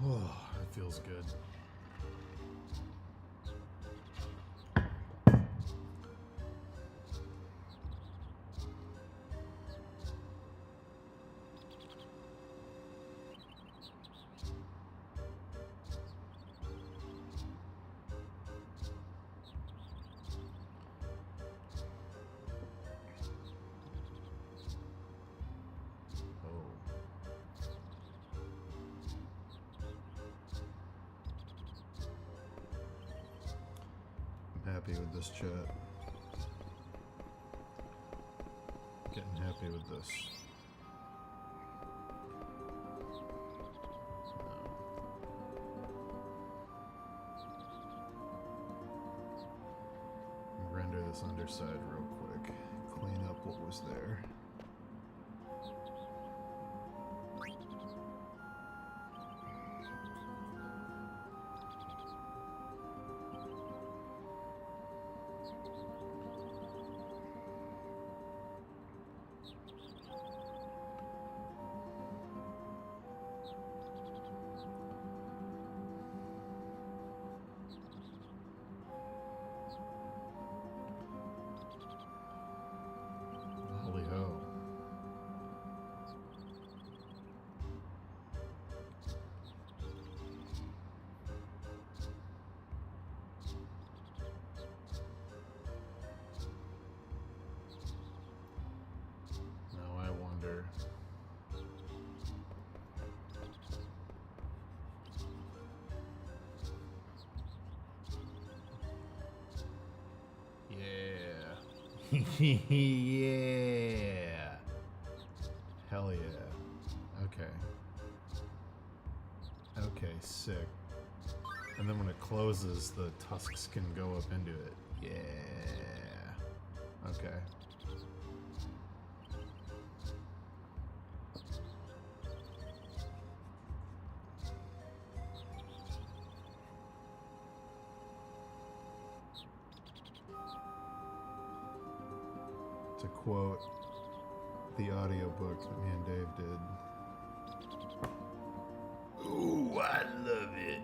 Oh, it feels good. Happy with this chat. Getting happy with this. Render this underside real quick. Clean up what was there. Holy ho. Yeah. Hell yeah. Okay. Okay, sick. And then when it closes, the tusks can go up into it. Yeah. Okay. To quote the audiobook that me and Dave did. Ooh, I love it.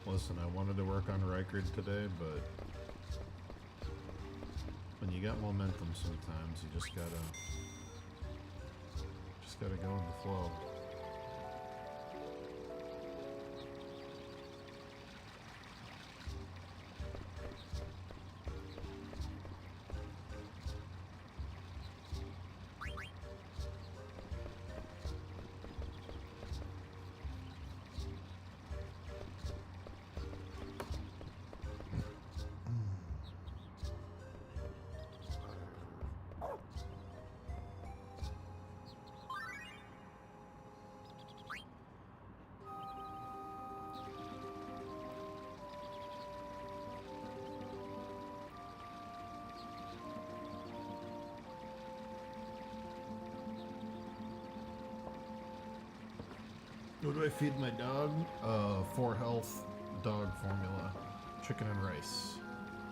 Listen, I wanted to work on Rykard today, but when you got momentum sometimes you just gotta go with the flow. What do I feed my dog? 4 health dog formula. Chicken and rice.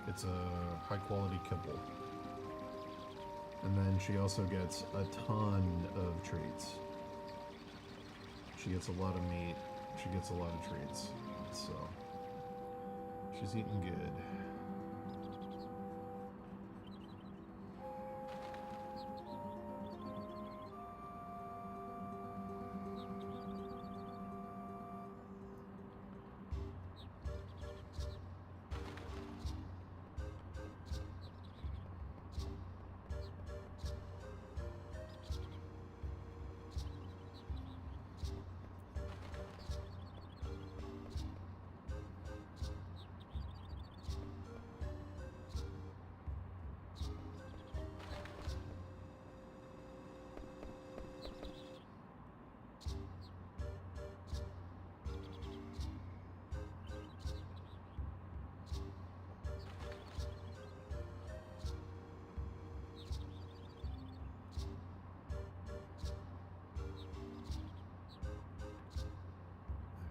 It's a high quality kibble. And then she also gets a ton of treats. She gets a lot of meat. She gets a lot of treats. So she's eating good.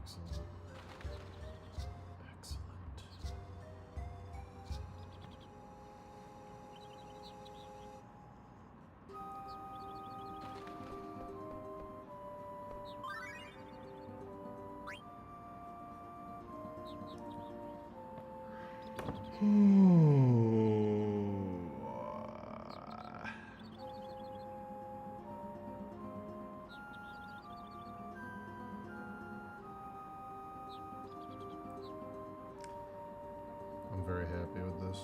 Excellent. Excellent. I'm very happy with this.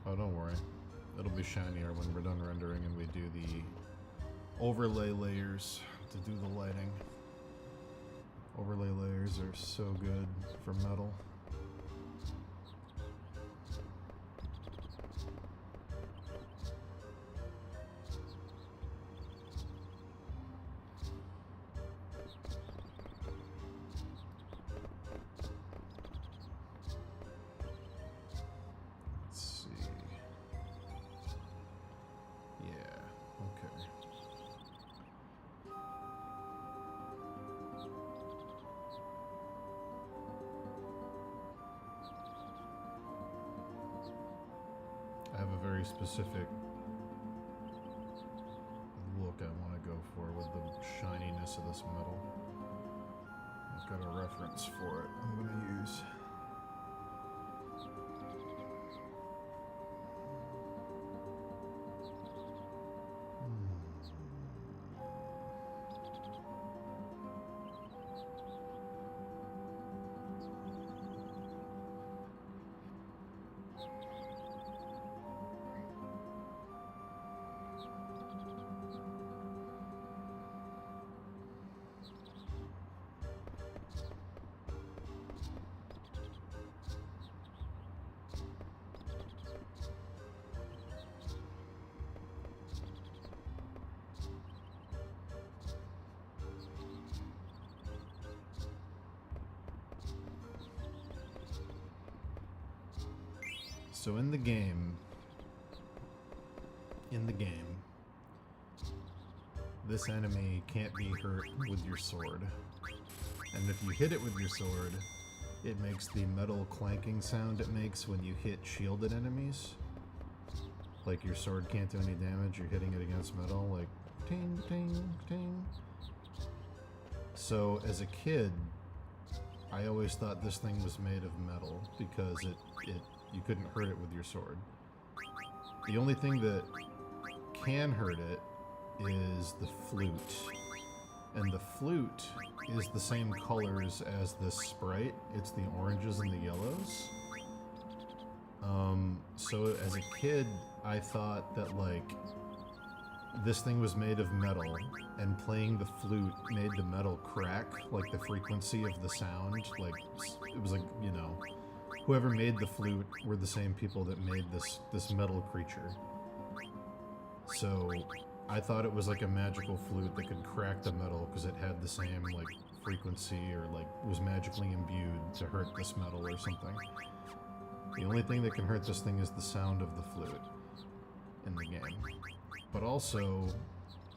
Oh, don't worry. It'll be shinier when we're done rendering and we do the overlay layers to do the lighting. Overlay layers are so good for metal. Let's see. Yeah, okay. I have a very specific look I want to go for with the shininess of this metal. I've got a reference for it I'm going to use. So in the game, this enemy can't be hurt with your sword. And if you hit it with your sword, it makes the metal clanking sound it makes when you hit shielded enemies. Like your sword can't do any damage, you're hitting it against metal, like ting, ting, ting. So as a kid, I always thought this thing was made of metal because you couldn't hurt it with your sword. The only thing that can hurt it is the flute. And the flute is the same colors as the sprite. It's the oranges and the yellows. So as a kid, I thought that, like, this thing was made of metal, and playing the flute made the metal crack, like the frequency of the sound. Like, it was like, you know, whoever made the flute were the same people that made this metal creature. So I thought it was like a magical flute that could crack the metal because it had the same, like, frequency, or like was magically imbued to hurt this metal or something. The only thing that can hurt this thing is the sound of the flute in the game. But also,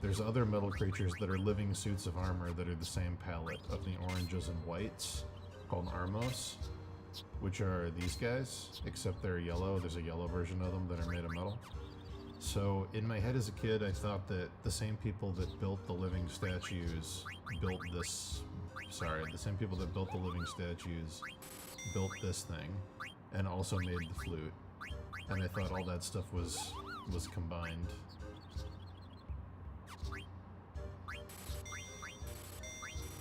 there's other metal creatures that are living suits of armor that are the same palette of the oranges and whites, called Armos, which are these guys, except they're yellow. There's a yellow version of them that are made of metal. So in my head as a kid, I thought that the same people that built the living statues built this... Sorry, the same people that built the living statues built this thing, and also made the flute. And I thought all that stuff was combined.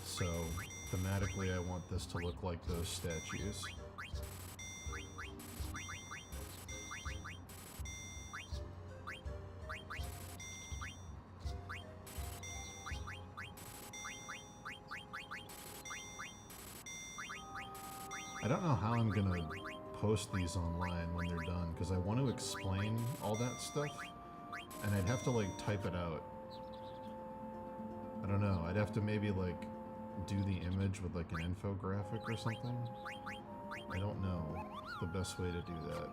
So, thematically, I want this to look like those statues. I don't know how I'm gonna post these online when they're done, because I want to explain all that stuff, and I'd have to, like, type it out. I don't know, I'd have to maybe, like, do the image with, like, an infographic or something. I don't know the best way to do that.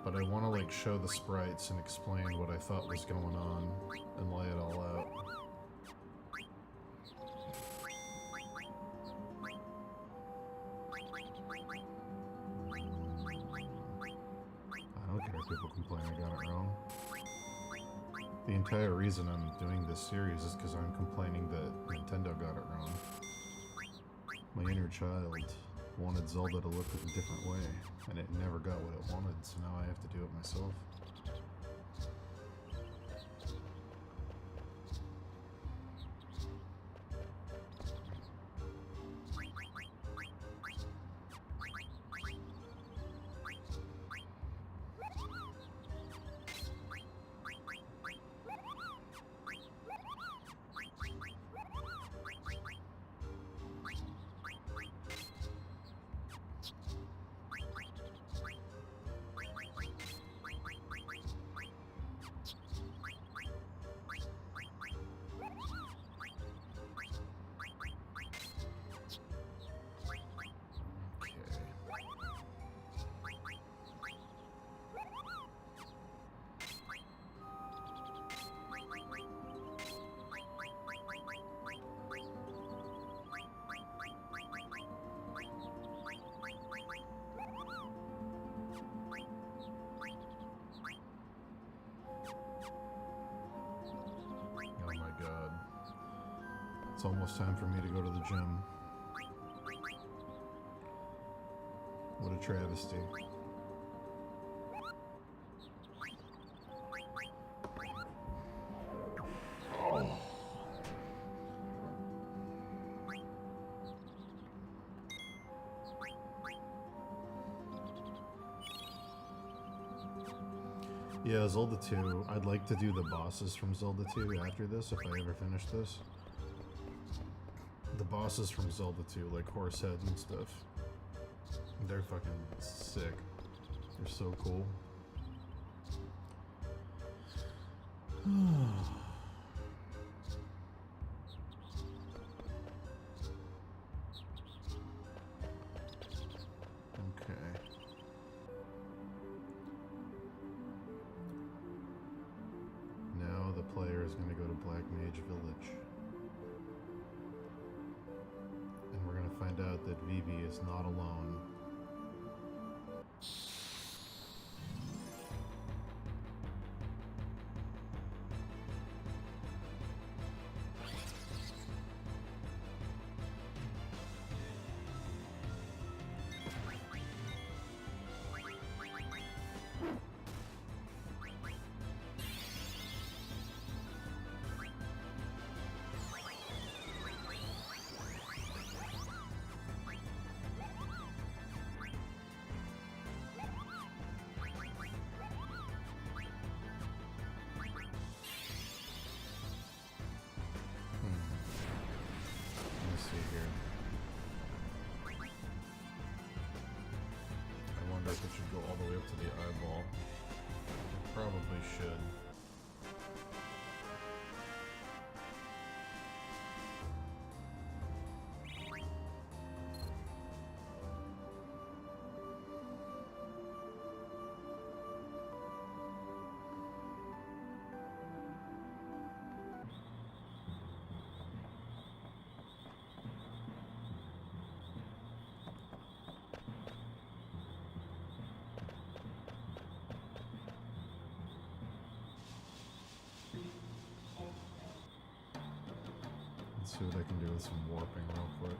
But I want to, like, show the sprites and explain what I thought was going on and lay it all out. I don't care if people complain I got it wrong. The entire reason I'm doing this series is because I'm complaining that Nintendo got it wrong. My inner child wanted Zelda to look a different way, and it never got what it wanted, so now I have to do it myself. It's almost time for me to go to the gym. What a travesty. Oh. Yeah, Zelda 2. I'd like to do the bosses from Zelda 2 after this, if I ever finish this. The bosses from Zelda 2, like Horsehead and stuff. They're fucking sick. They're so cool. Okay. Now the player is going to go to Black Mage Village. And we're going to find out that Vivi is not alone. If it should go all the way up to the eyeball. It probably should. Let's see what I can do with some warping real quick.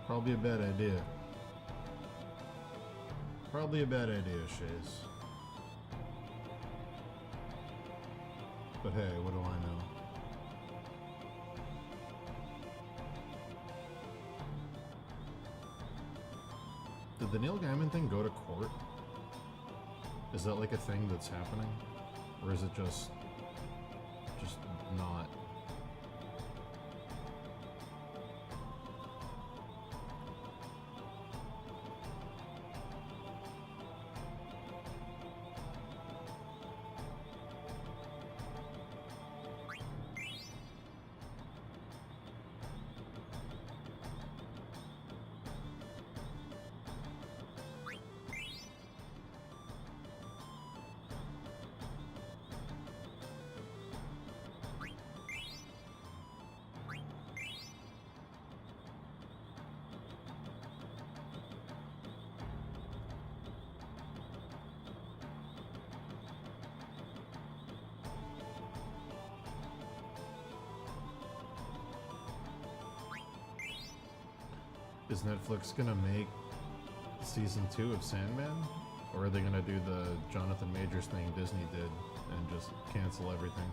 Probably a bad idea. Probably a bad idea, Shaze. But hey, what do I know? Did the Neil Gaiman thing go to court? Is that like a thing that's happening? Or is it just not? Is Netflix gonna make season 2 of Sandman? Or are they gonna do the Jonathan Majors thing Disney did and just cancel everything?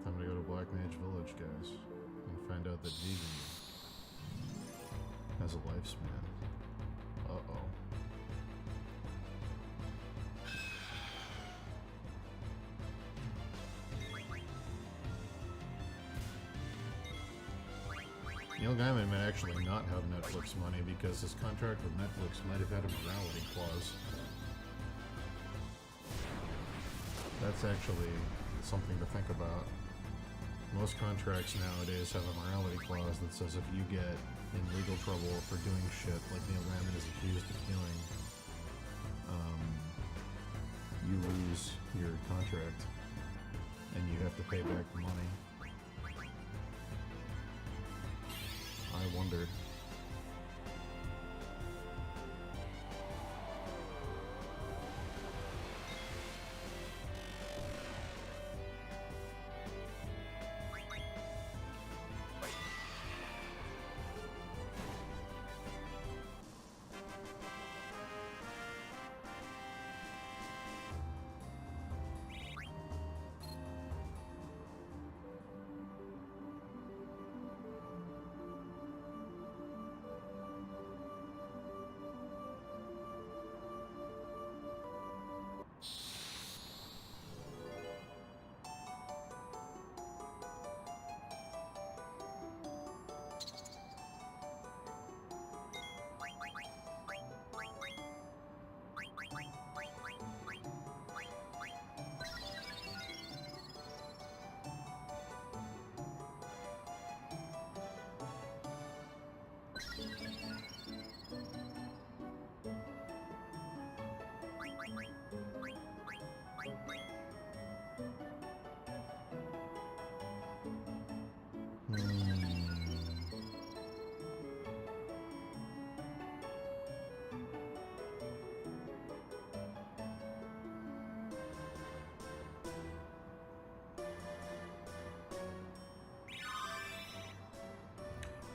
Time to go to Black Mage Village, guys, and find out that vegan has a lifespan. Uh-oh. Neil Gaiman might actually not have Netflix money because his contract with Netflix might have had a morality clause. That's actually something to think about. Most contracts nowadays have a morality clause that says if you get in legal trouble for doing shit like Neil Gaiman is accused of doing, you lose your contract and you have to pay back the money. I wonder.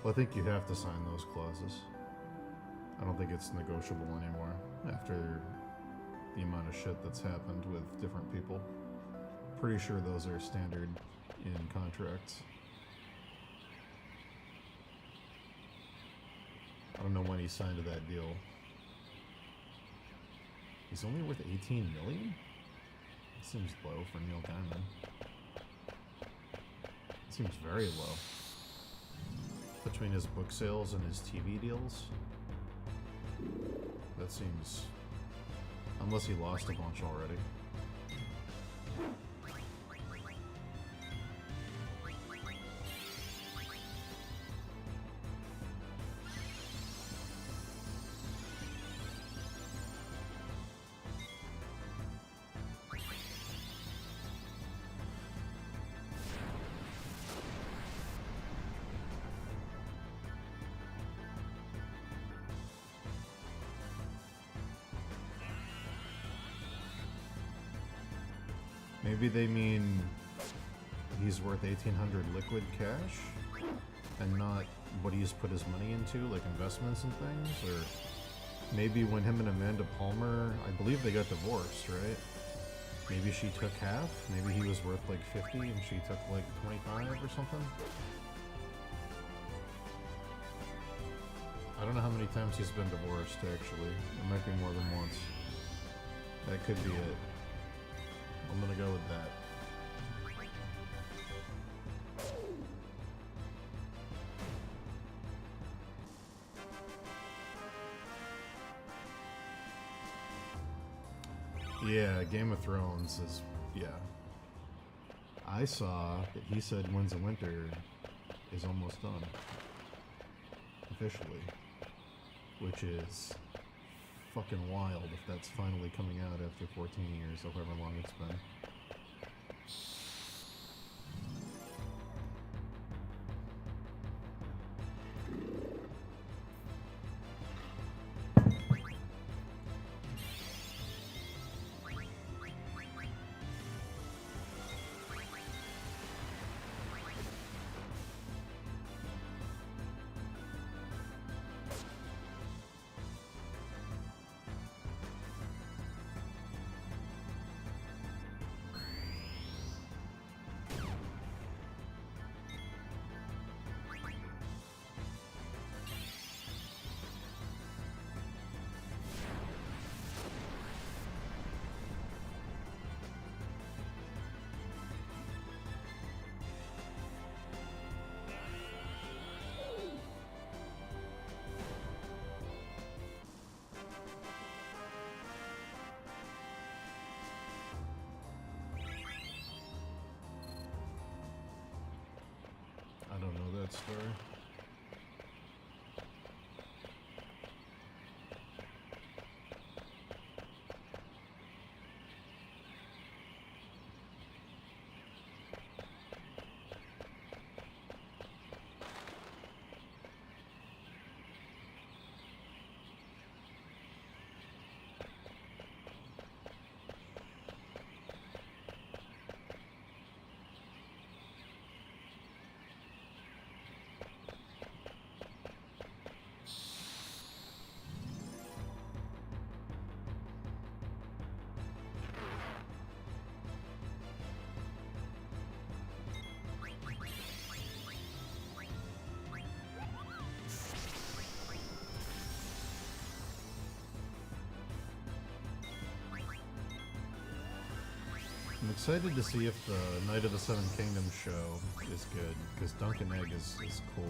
Well, I think you have to sign those clauses. I don't think it's negotiable anymore after the amount of shit that's happened with different people. Pretty sure those are standard in contracts. I don't know when he signed to that deal. He's only worth 18 million? That seems low for Neil Gaiman. It seems very low. Between his book sales and his TV deals, that seems... Unless he lost a bunch already. Maybe they mean he's worth 1,800 liquid cash and not what he's put his money into, like investments and things? Or maybe when him and Amanda Palmer, I believe they got divorced, right? Maybe she took half? Maybe he was worth like 50 and she took like 25 or something? I don't know how many times he's been divorced, actually. It might be more than once. That could be it. I'm gonna go with that. Yeah, Game of Thrones is, yeah. I saw that he said Winds of Winter is almost done. Officially. Which is fucking wild if that's finally coming out after 14 years or however long it's been. I don't know that story. I'm excited to see if the Knight of the Seven Kingdoms show is good, because Duncan Egg is cool.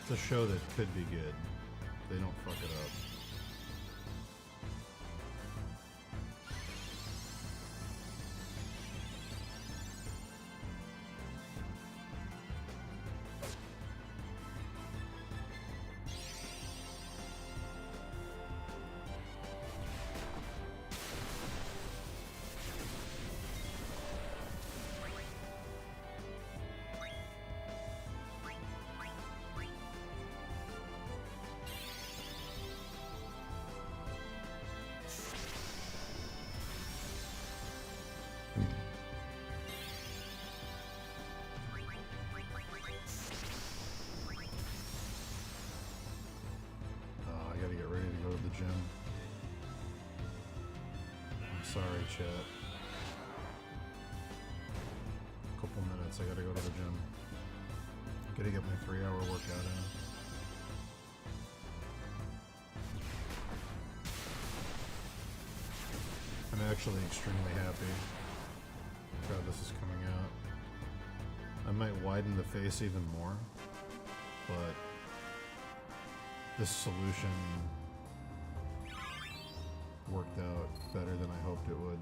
It's a show that could be good. They don't fuck it up. I gotta get ready to go to the gym. I'm sorry, chat. Couple minutes, I gotta go to the gym. Gotta get my 3-hour workout in. I'm actually extremely happy how this is coming out. I might widen the face even more, but this solution worked out better than I hoped it would.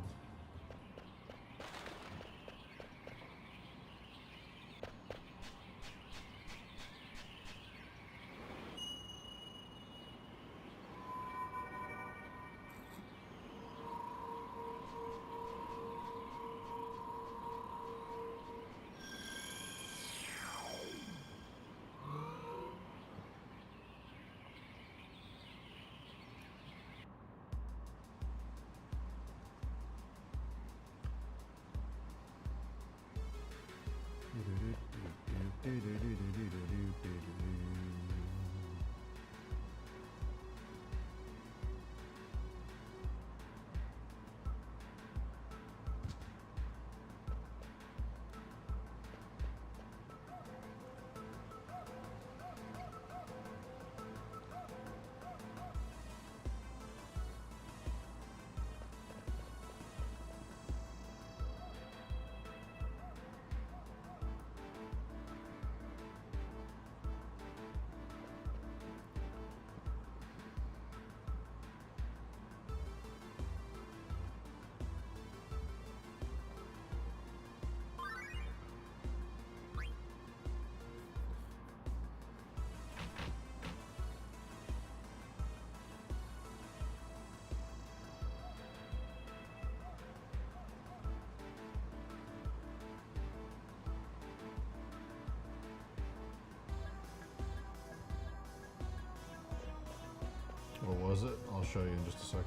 Was it? I'll show you in just a second.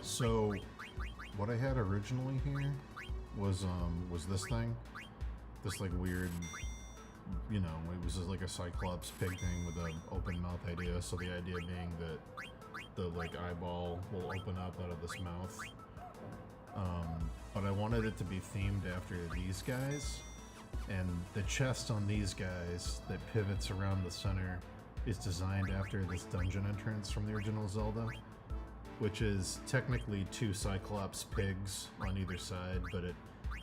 So, what I had originally here was this thing, this like weird, you know, it was just like a Cyclops pig thing with an open mouth idea. So the idea being that the like eyeball will open up out of this mouth. But I wanted it to be themed after these guys, and the chest on these guys that pivots around the center is designed after this dungeon entrance from the original Zelda, which is technically two Cyclops pigs on either side, but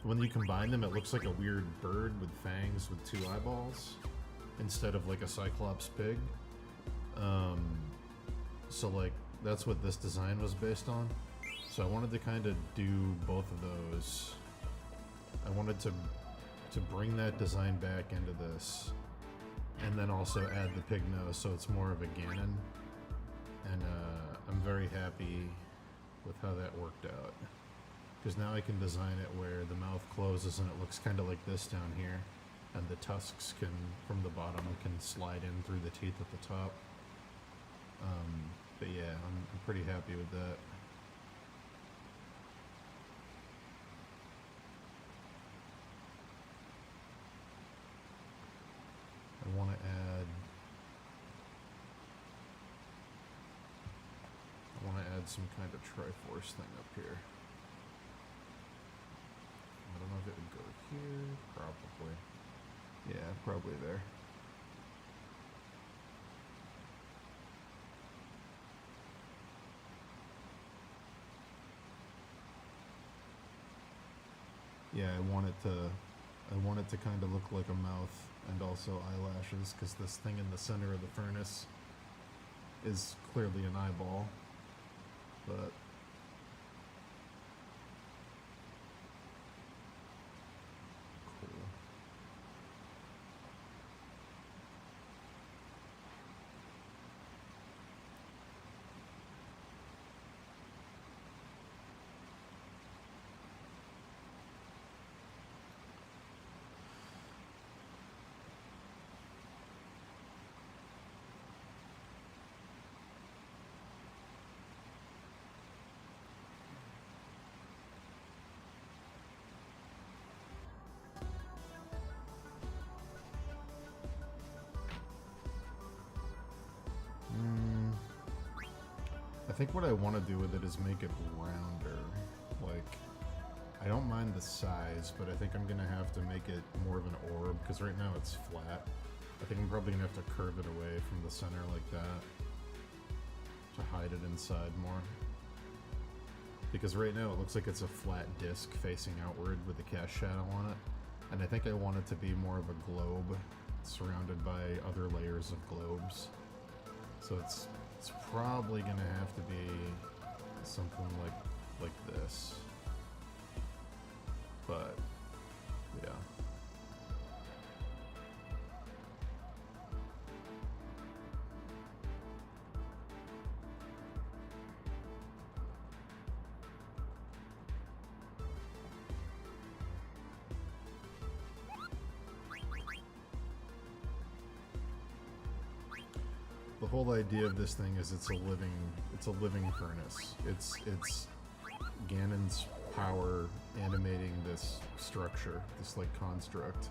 when you combine them, it looks like a weird bird with fangs with two eyeballs instead of like a Cyclops pig. So like that's what this design was based on. So I wanted to kind of do both of those. I wanted to bring that design back into this, and then also add the pig nose so it's more of a Ganon. And I'm very happy with how that worked out, because now I can design it where the mouth closes and it looks kind of like this down here, and the tusks can, from the bottom, can slide in through the teeth at the top. But yeah, I'm pretty happy with that. I want to add some kind of Triforce thing up here. I don't know if it would go here. Probably. Yeah, probably there. Yeah, I want it to kind of look like a mouth and also eyelashes, because this thing in the center of the furnace is clearly an eyeball, but cool. I think what I want to do with it is make it rounder. Like, I don't mind the size, but I think I'm going to have to make it more of an orb, because right now it's flat. I think I'm probably going to have to curve it away from the center like that to hide it inside more. Because right now it looks like it's a flat disc facing outward with a cast shadow on it. And I think I want it to be more of a globe surrounded by other layers of globes. So it's probably gonna have to be something like this. But yeah. The whole idea of this thing is it's a living furnace. It's Ganon's power animating this structure, this like construct.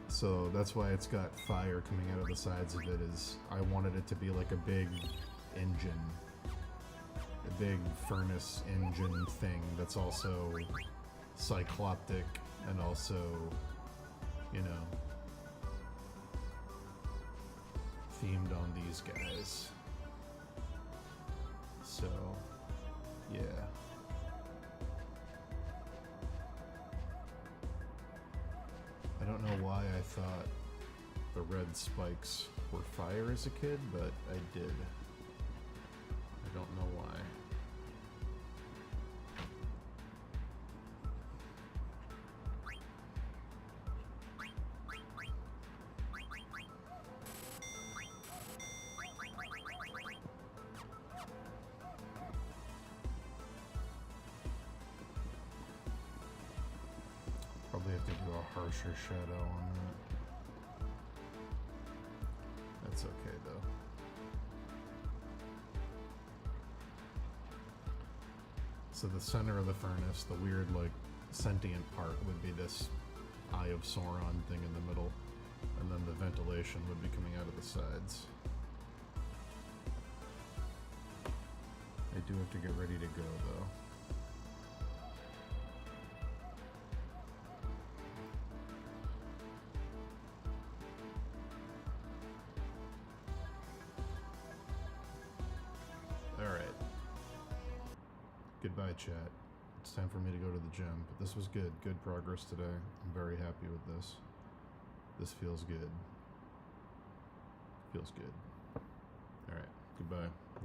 So that's why it's got fire coming out of the sides of it. Is I wanted it to be like a big engine, a big furnace engine thing that's also cycloptic and also, you know, themed on these guys. So, yeah. I don't know why I thought the red spikes were fire as a kid, but I did. I don't know why. harsher shadow on that. That's okay though. So the center of the furnace, the weird like sentient part would be this Eye of Sauron thing in the middle, and then the ventilation would be coming out of the sides. I do have to get ready to go though. Alright. Goodbye, chat. It's time for me to go to the gym, but this was good. Good progress today. I'm very happy with this. This feels good. Feels good. Alright, goodbye.